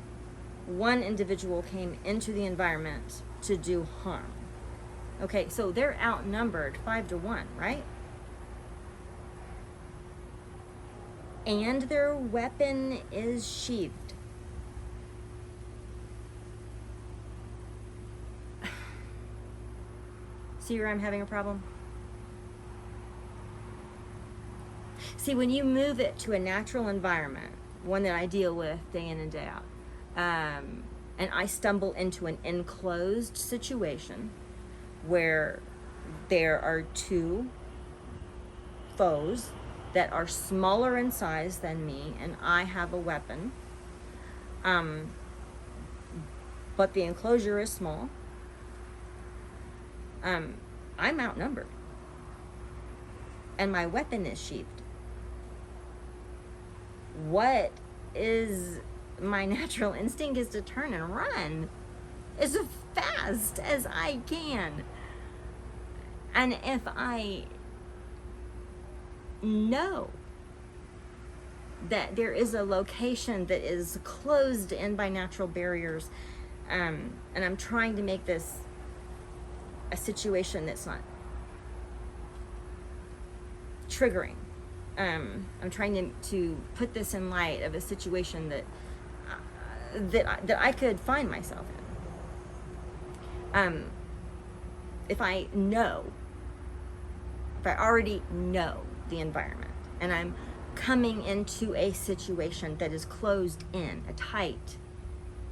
1 individual came into the environment to do harm. Okay, so they're outnumbered 5-1, right? And their weapon is sheathed. See where I'm having a problem? See, when you move it to a natural environment, one that I deal with day in and day out, and I stumble into an enclosed situation where there are 2 foes that are smaller in size than me, and I have a weapon, but the enclosure is small, I'm outnumbered, and my weapon is sheathed. what is my natural instinct is to turn and run as fast as I can. And if I know that there is a location that is closed in by natural barriers, and I'm trying to make this a situation that's not triggering. I'm trying to put this in light of a situation that I could find myself in. If I already know the environment and I'm coming into a situation that is closed in, a tight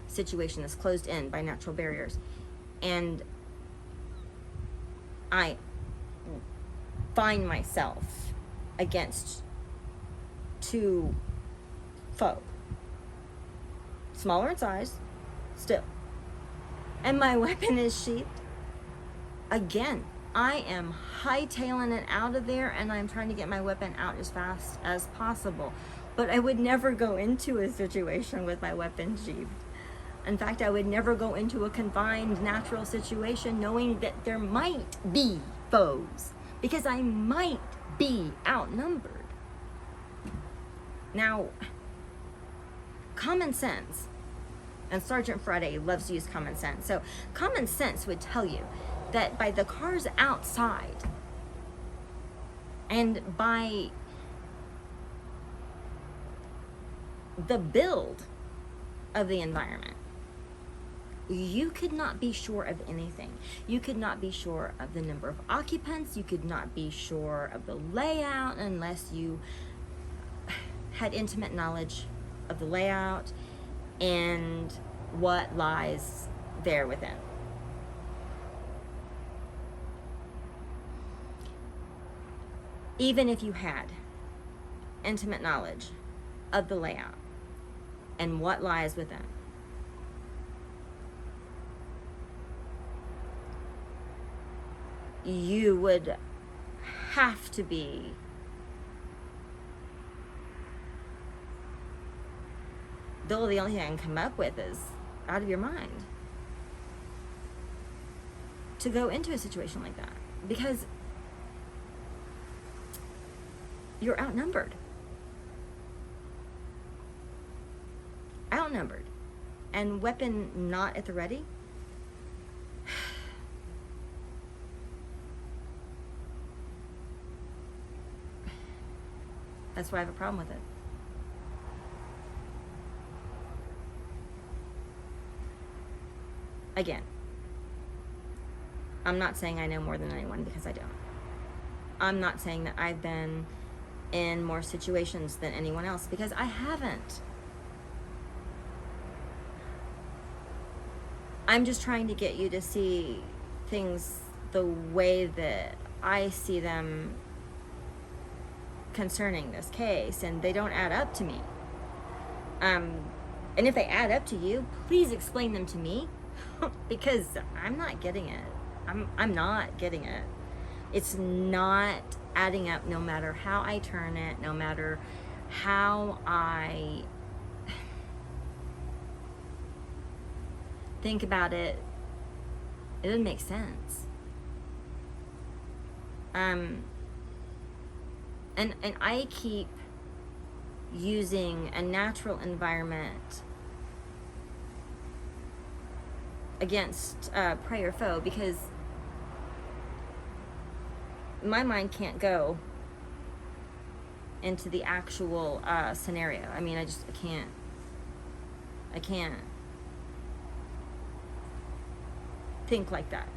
situation that's closed in by natural barriers, and I find myself against two foe, smaller in size still, and my weapon is sheathed, again, I am hightailing it out of there, and I'm trying to get my weapon out as fast as possible. But I would never go into a situation with my weapon sheathed. In fact, I would never go into a confined natural situation knowing that there might be foes, because I might be outnumbered. Now, common sense, and Sergeant Friday loves to use common sense. So common sense would tell you that by the cars outside and by the build of the environment, you could not be sure of anything. You could not be sure of the number of occupants. You could not be sure of the layout unless you had intimate knowledge of the layout and what lies there within. Even if you had intimate knowledge of the layout and what lies within, you would have to be the only thing I can come up with is out of your mind to go into a situation like that, because you're outnumbered, and weapon not at the ready. That's why I have a problem with it. Again, I'm not saying I know more than anyone, because I don't. I'm not saying that I've been in more situations than anyone else, because I haven't. I'm just trying to get you to see things the way that I see them concerning this case, and they don't add up to me. And if they add up to you, please explain them to me, because I'm not getting it. I'm not getting it. It's not adding up, no matter how I turn it, no matter how I think about it. It doesn't make sense. And I keep using a natural environment against prey or foe, because my mind can't go into the actual scenario. I mean, I can't think like that.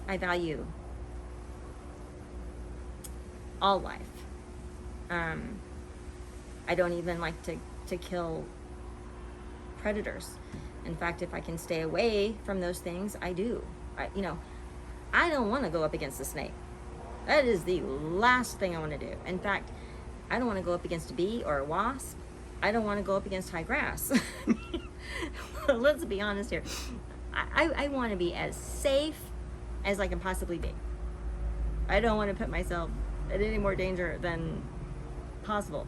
I value all life. I don't even like to kill predators. In fact, if I can stay away from those things, I do. I don't want to go up against a snake. That is the last thing I want to do. In fact, I don't want to go up against a bee or a wasp. I don't want to go up against high grass. Let's be honest here. I want to be as safe as I can possibly be. I don't want to put myself in any more danger than possible.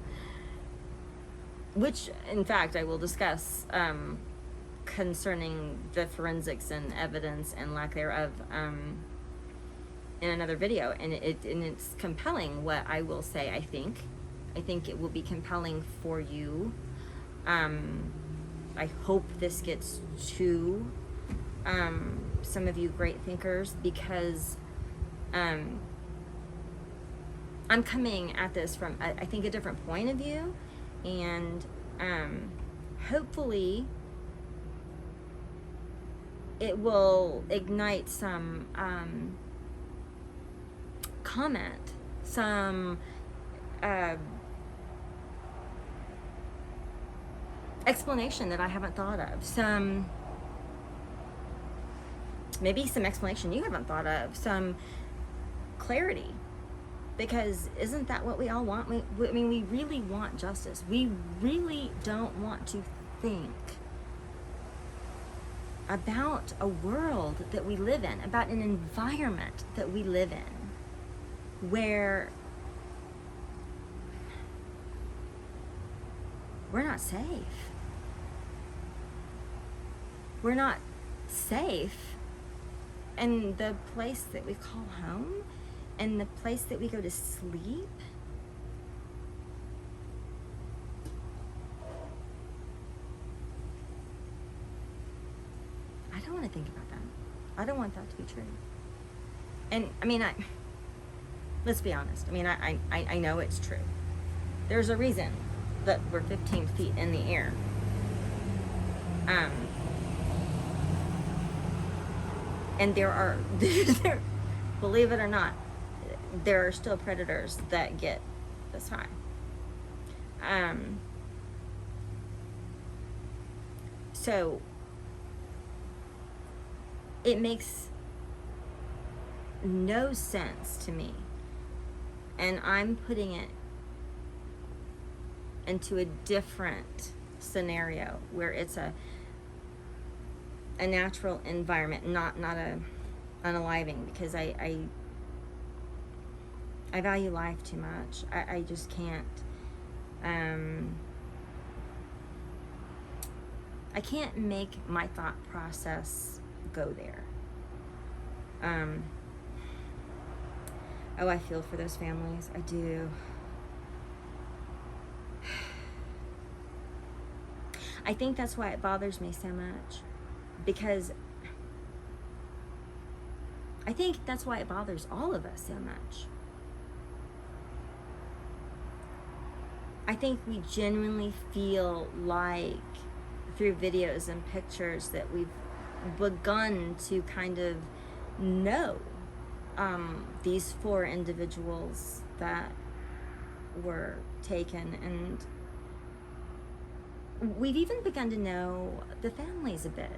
Which, in fact, I will discuss concerning the forensics and evidence and lack thereof in another video. And it's compelling what I will say. I think it will be compelling for you. I hope this gets to some of you great thinkers, because I'm coming at this from, I think, a different point of view, and hopefully it will ignite some comment, some explanation that I haven't thought of, maybe some explanation you haven't thought of, some clarity, because isn't that what we all want? I mean, we really want justice. We really don't want to think about a world that we live in, about an environment that we live in, where we're not safe. We're not safe in the place that we call home, and the place that we go to sleep. I don't want to think about that. I don't want that to be true. And I mean, let's be honest. I mean, I know it's true. There's a reason that we're 15 feet in the air. And there are, believe it or not, there are still predators that get this high. So it makes no sense to me, and I'm putting it into a different scenario where it's a natural environment, not a unaliving, because I value life too much. I just can't I can't make my thought process go there. Oh, I feel for those families. I do. I think that's why it bothers me so much, because I think that's why it bothers all of us so much. I think we genuinely feel like, through videos and pictures, that we've begun to kind of know these 4 individuals that were taken, and we've even begun to know the families a bit.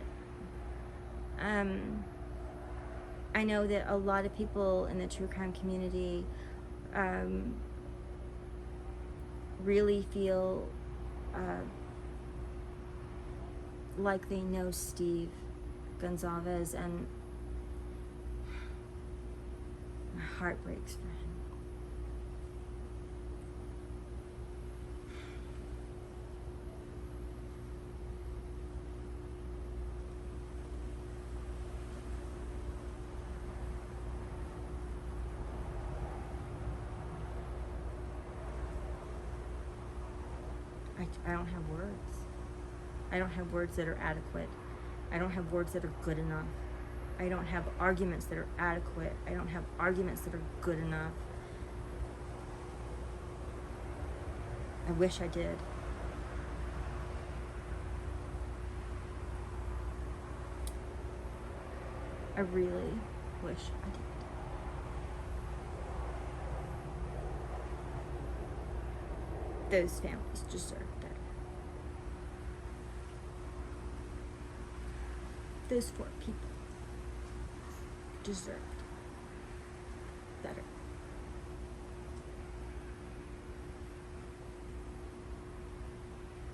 I know that a lot of people in the true crime community really feel like they know Steve Gonzalez, and my heart breaks for him. I don't have words. I don't have words that are adequate. I don't have words that are good enough. I don't have arguments that are adequate. I don't have arguments that are good enough. I wish I did. I really wish I did. Those families deserve better. Those 4 people deserved better.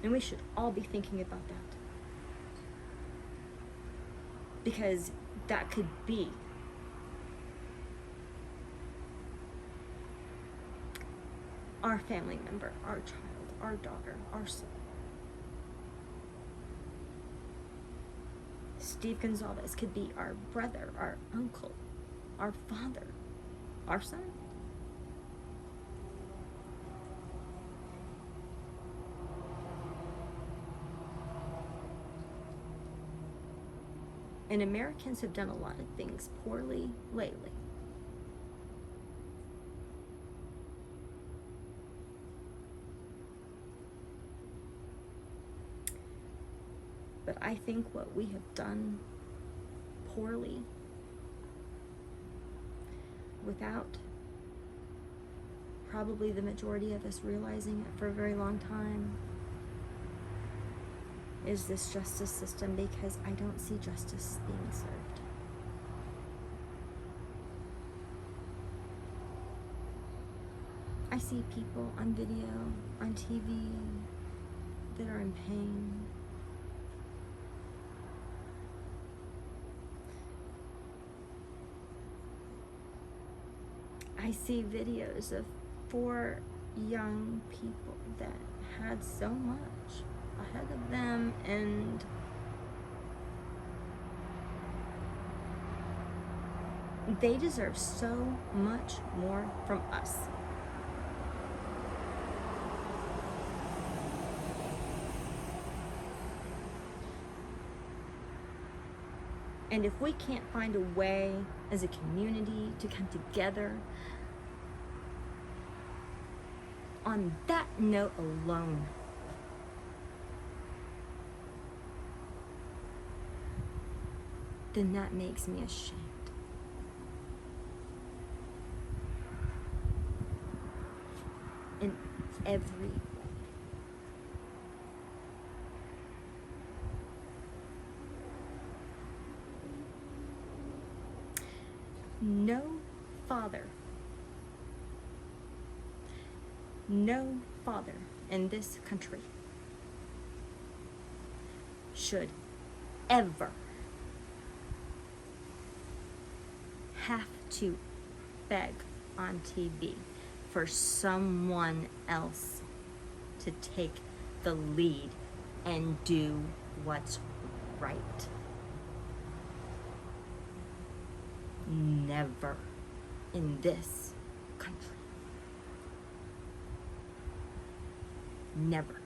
And we should all be thinking about that, because that could be our family member, our child, our daughter, our son. Steve Gonzalez could be our brother, our uncle, our father, our son. And Americans have done a lot of things poorly lately. But I think what we have done poorly, without probably the majority of us realizing it for a very long time, is this justice system, because I don't see justice being served. I see people on video, on TV, that are in pain. I see videos of 4 young people that had so much ahead of them, and they deserve so much more from us. And if we can't find a way as a community to come together on that note alone, then that makes me ashamed. In every way. No father in this country should ever have to beg on TV for someone else to take the lead and do what's right. Never in this country. Never.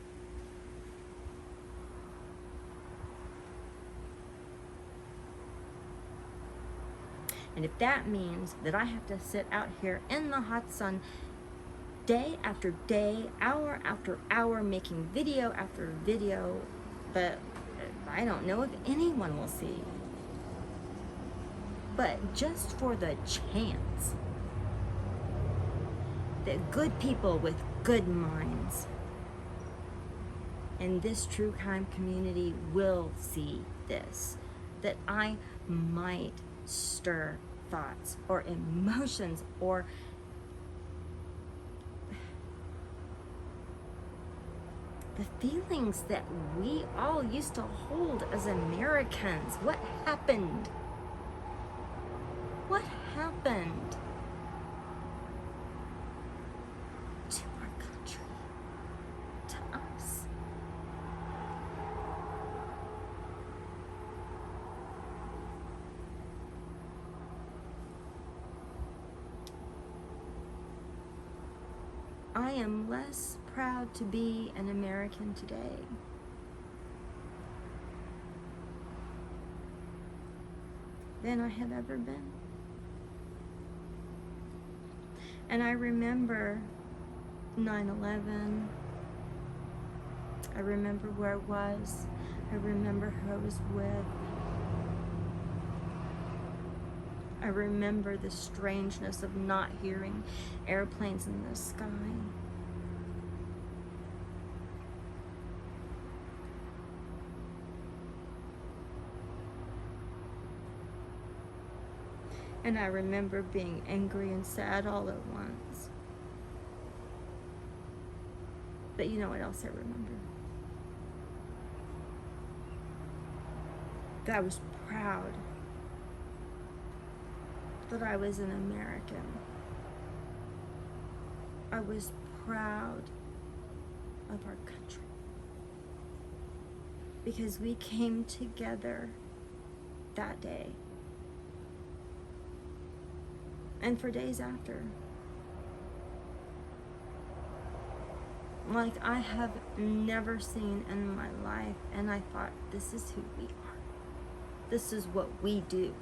And if that means that I have to sit out here in the hot sun day after day, hour after hour, making video after video, but I don't know if anyone will see. But just for the chance that good people with good minds in this true crime community will see this, that I might stir thoughts or emotions or the feelings that we all used to hold as Americans. What happened? What happened to our country, to us? I am less proud to be an American today than I have ever been. And I remember 9/11. I remember where I was. I remember who I was with. I remember the strangeness of not hearing airplanes in the sky. And I remember being angry and sad all at once. But you know what else I remember? That I was proud that I was an American. I was proud of our country because we came together that day and for days after. Like I have never seen in my life, and I thought, this is who we are. This is what we do.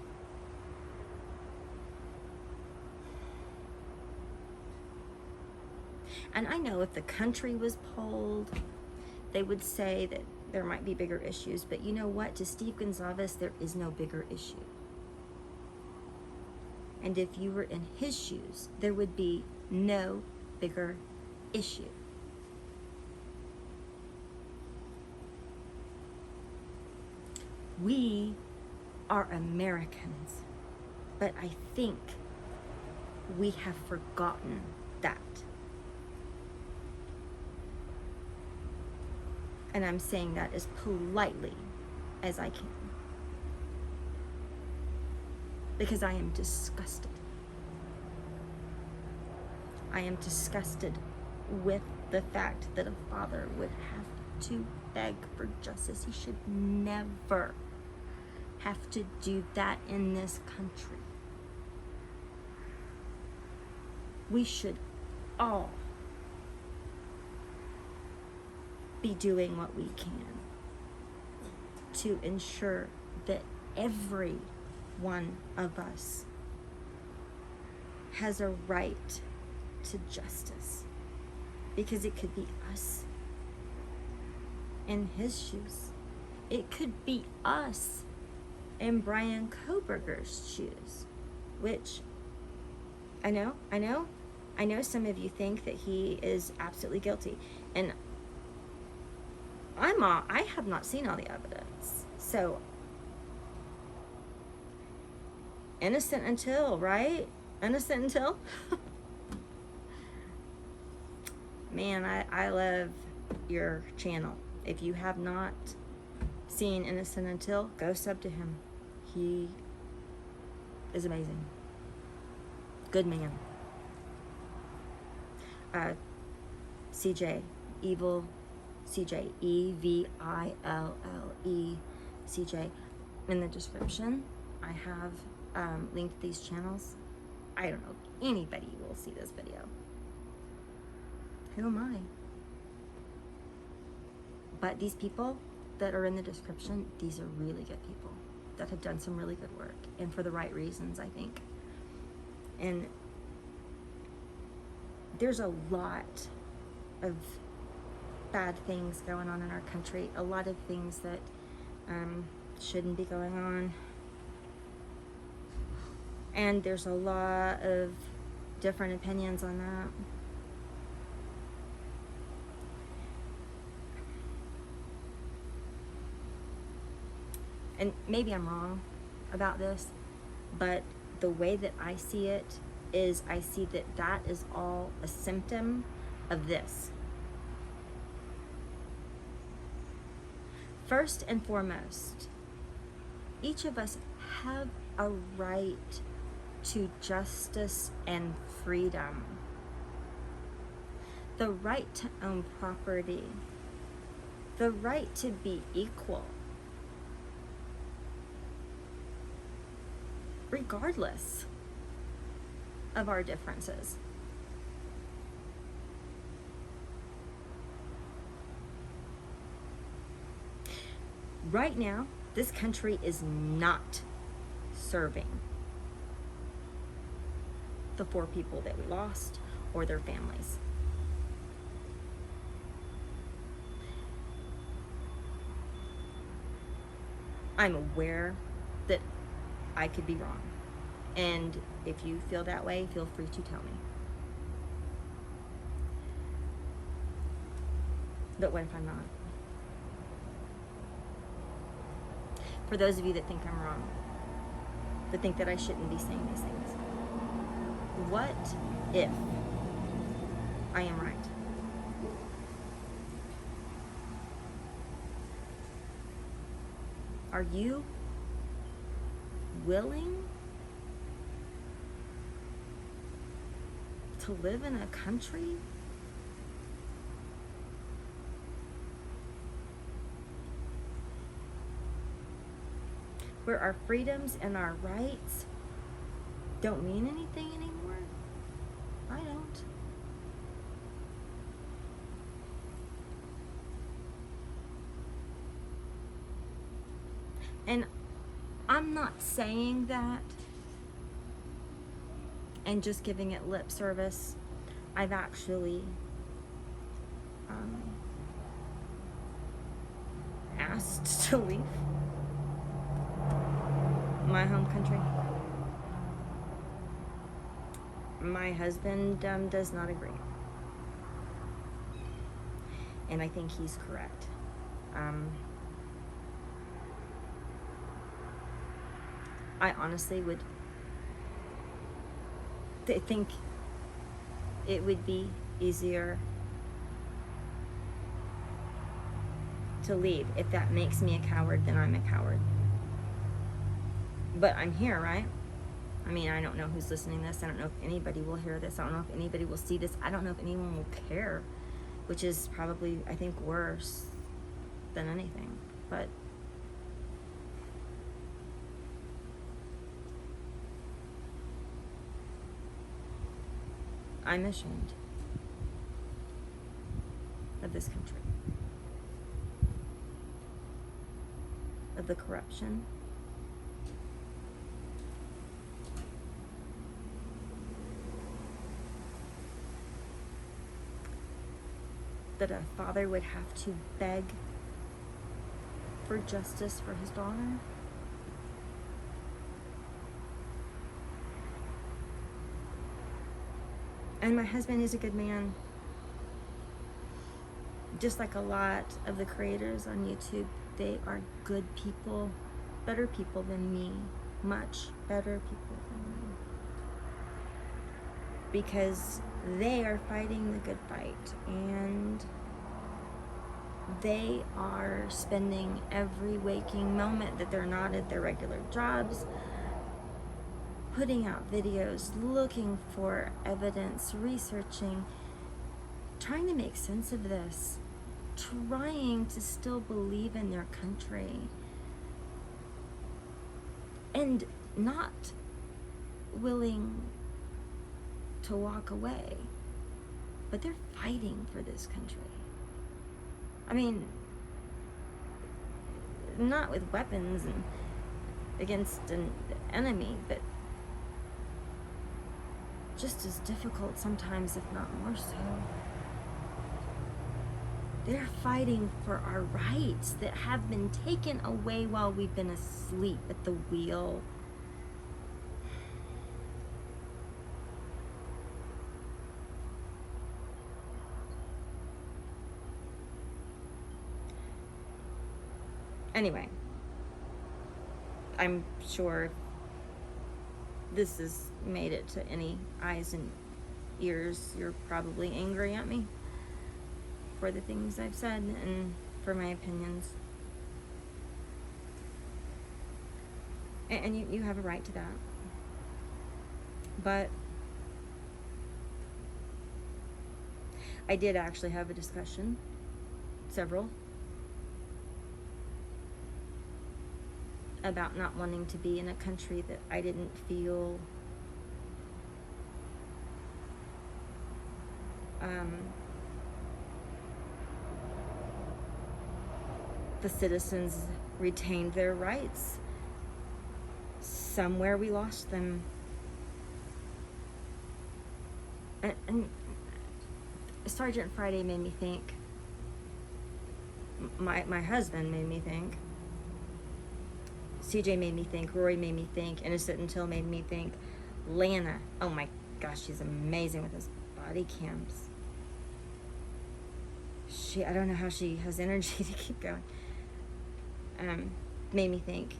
And I know if the country was polled, they would say that there might be bigger issues, but you know what? To Steve Gonzalez, there is no bigger issue. And if you were in his shoes, there would be no bigger issue. We are Americans, but I think we have forgotten that. And I'm saying that as politely as I can, because I am disgusted. I am disgusted with the fact that a father would have to beg for justice. He should never have to do that in this country. We should all be doing what we can to ensure that every one of us has a right to justice, because it could be us in his shoes. It could be us in Brian Koberger's shoes, which I know some of you think that he is absolutely guilty, and I have not seen all the evidence. So innocent until, right? Innocent until? Man, I love your channel. If you have not seen Innocent Until, go sub to him. He is amazing. Good man. CJ, Evil CJ, EVILLE CJ. In the description, I have linked these channels. I don't know if anybody will see this video. Who am I? But these people that are in the description, these are really good people that have done some really good work, and for the right reasons, I think. And there's a lot of bad things going on in our country, a lot of things that shouldn't be going on, and there's a lot of different opinions on that. And maybe I'm wrong about this, but the way that I see it is I see that that is all a symptom of this. First and foremost, each of us have a right to justice and freedom. The right to own property. The right to be equal. Regardless of our differences. Right now, this country is not serving the 4 people that we lost or their families. I'm aware that I could be wrong. And if you feel that way, feel free to tell me. But what if I'm not? For those of you that think I'm wrong, that think that I shouldn't be saying these things, what if I am right? Are you willing to live in a country where our freedoms and our rights don't mean anything anymore? I don't. And I'm not saying that and just giving it lip service. I've actually asked to leave my home country. My husband does not agree. And I think he's correct. I honestly would think it would be easier to leave. If that makes me a coward, then I'm a coward. But I'm here, right? I mean, I don't know who's listening to this. I don't know if anybody will hear this. I don't know if anybody will see this. I don't know if anyone will care, which is probably, I think, worse than anything. But I'm ashamed of this country, of the corruption, that a father would have to beg for justice for his daughter. And my husband is a good man. Just like a lot of the creators on YouTube, they are good people, better people than me, much better people than me. Because they are fighting the good fight, and they are spending every waking moment that they're not at their regular jobs putting out videos, looking for evidence, researching, trying to make sense of this, trying to still believe in their country, and not willing to walk away, but they're fighting for this country. I mean, not with weapons and against an enemy, but just as difficult sometimes, if not more so. They're fighting for our rights that have been taken away while we've been asleep at the wheel. Anyway, I'm sure this has made it to any eyes and ears. You're probably angry at me for the things I've said and for my opinions. And you have a right to that. But I did actually have a discussion, several, about not wanting to be in a country that I didn't feel the citizens retained their rights. Somewhere we lost them. And Sergeant Friday made me think. My husband made me think. CJ made me think. Rory made me think. Innocent Until made me think. Lana, oh my gosh, she's amazing with those body cams. I don't know how she has energy to keep going. Made me think.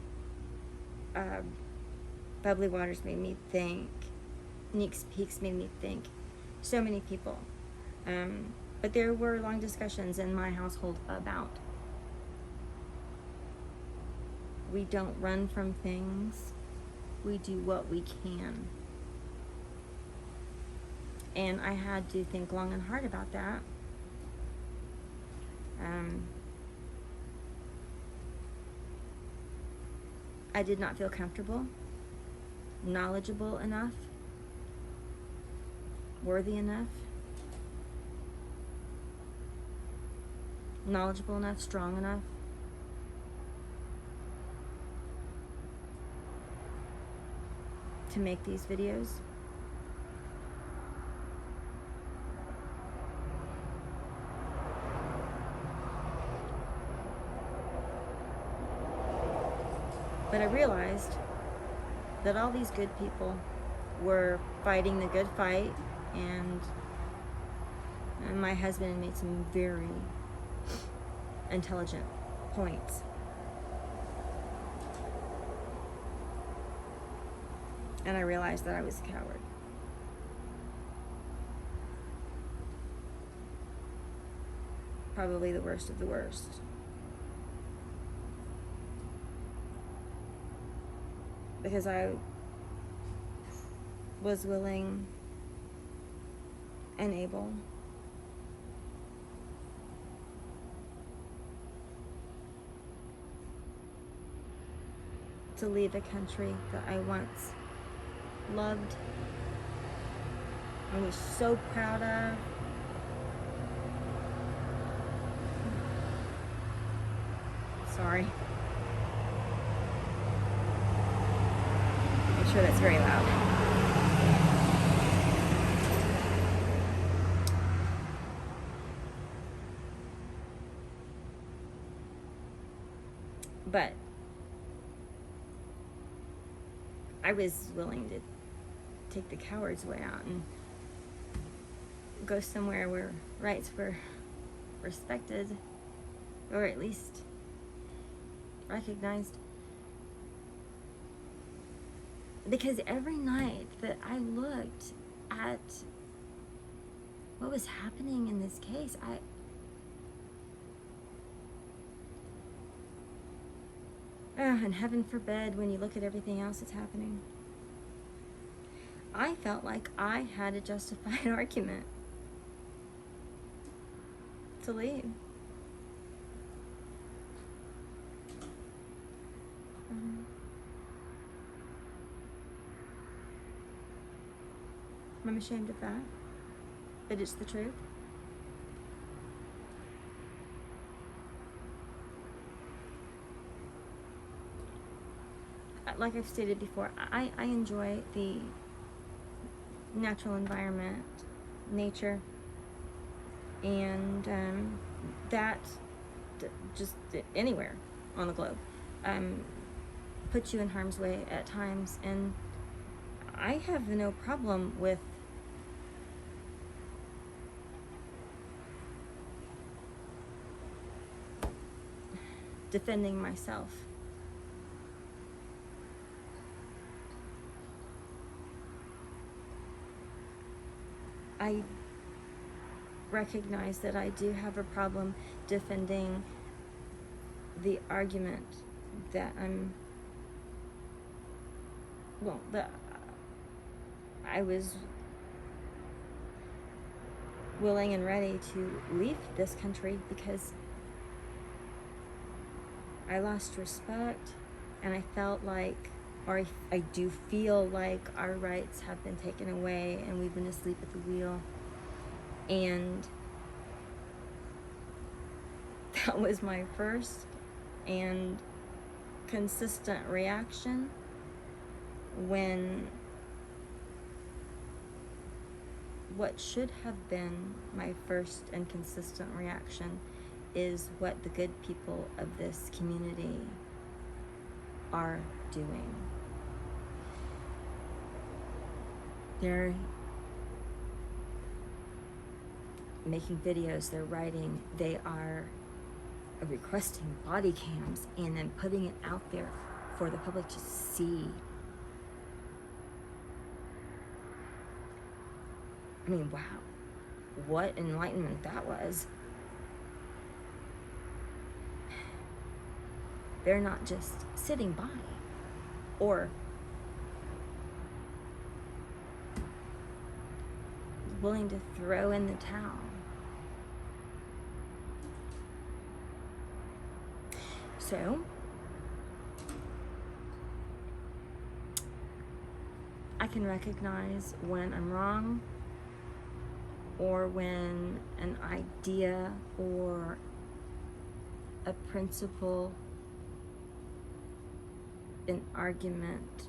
Bubbly Waters made me think. Neeks Peaks made me think. So many people. But there were long discussions in my household about we don't run from things. We do what we can. And I had to think long and hard about that. I did not feel comfortable, knowledgeable enough, worthy enough, knowledgeable enough, strong enough to make these videos. But I realized that all these good people were fighting the good fight, and my husband made some very intelligent points. And I realized that I was a coward. Probably the worst of the worst. Because I was willing and able to leave a country that I once loved and was so proud of. Sorry. I'm sure that's very loud. But I was willing to take the coward's way out and go somewhere where rights were respected, or at least recognized. Because every night that I looked at what was happening in this case, and heaven forbid when you look at everything else that's happening, I felt like I had a justified argument to leave. I'm ashamed of that, but it's the truth. Like I've stated before, I enjoy the natural environment, nature, and that just anywhere on the globe puts you in harm's way at times, and I have no problem with defending myself. I recognize that I do have a problem defending the argument that that I was willing and ready to leave this country because I lost respect, and I felt like, or I do feel like, our rights have been taken away and we've been asleep at the wheel. And that was my first and consistent reaction when what should have been my first and consistent reaction is what the good people of this community are doing. They're making videos, they're writing, they are requesting body cams and then putting it out there for the public to see. I mean, wow, what enlightenment that was. They're not just sitting by or willing to throw in the towel. So I can recognize when I'm wrong, or when an idea or a principle, an argument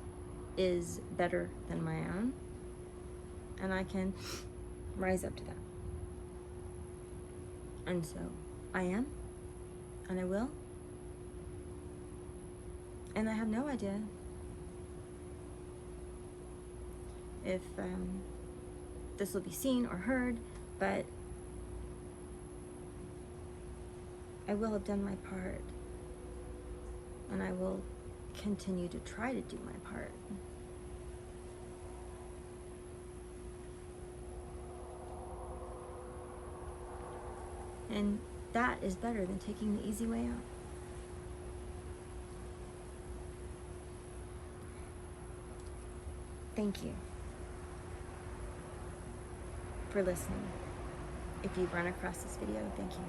is better than my own, and I can rise up to that. And so I am, and I will, and I have no idea if this will be seen or heard, but I will have done my part, and I will continue to try to do my part. And that is better than taking the easy way out. Thank you for listening. If you've run across this video, thank you.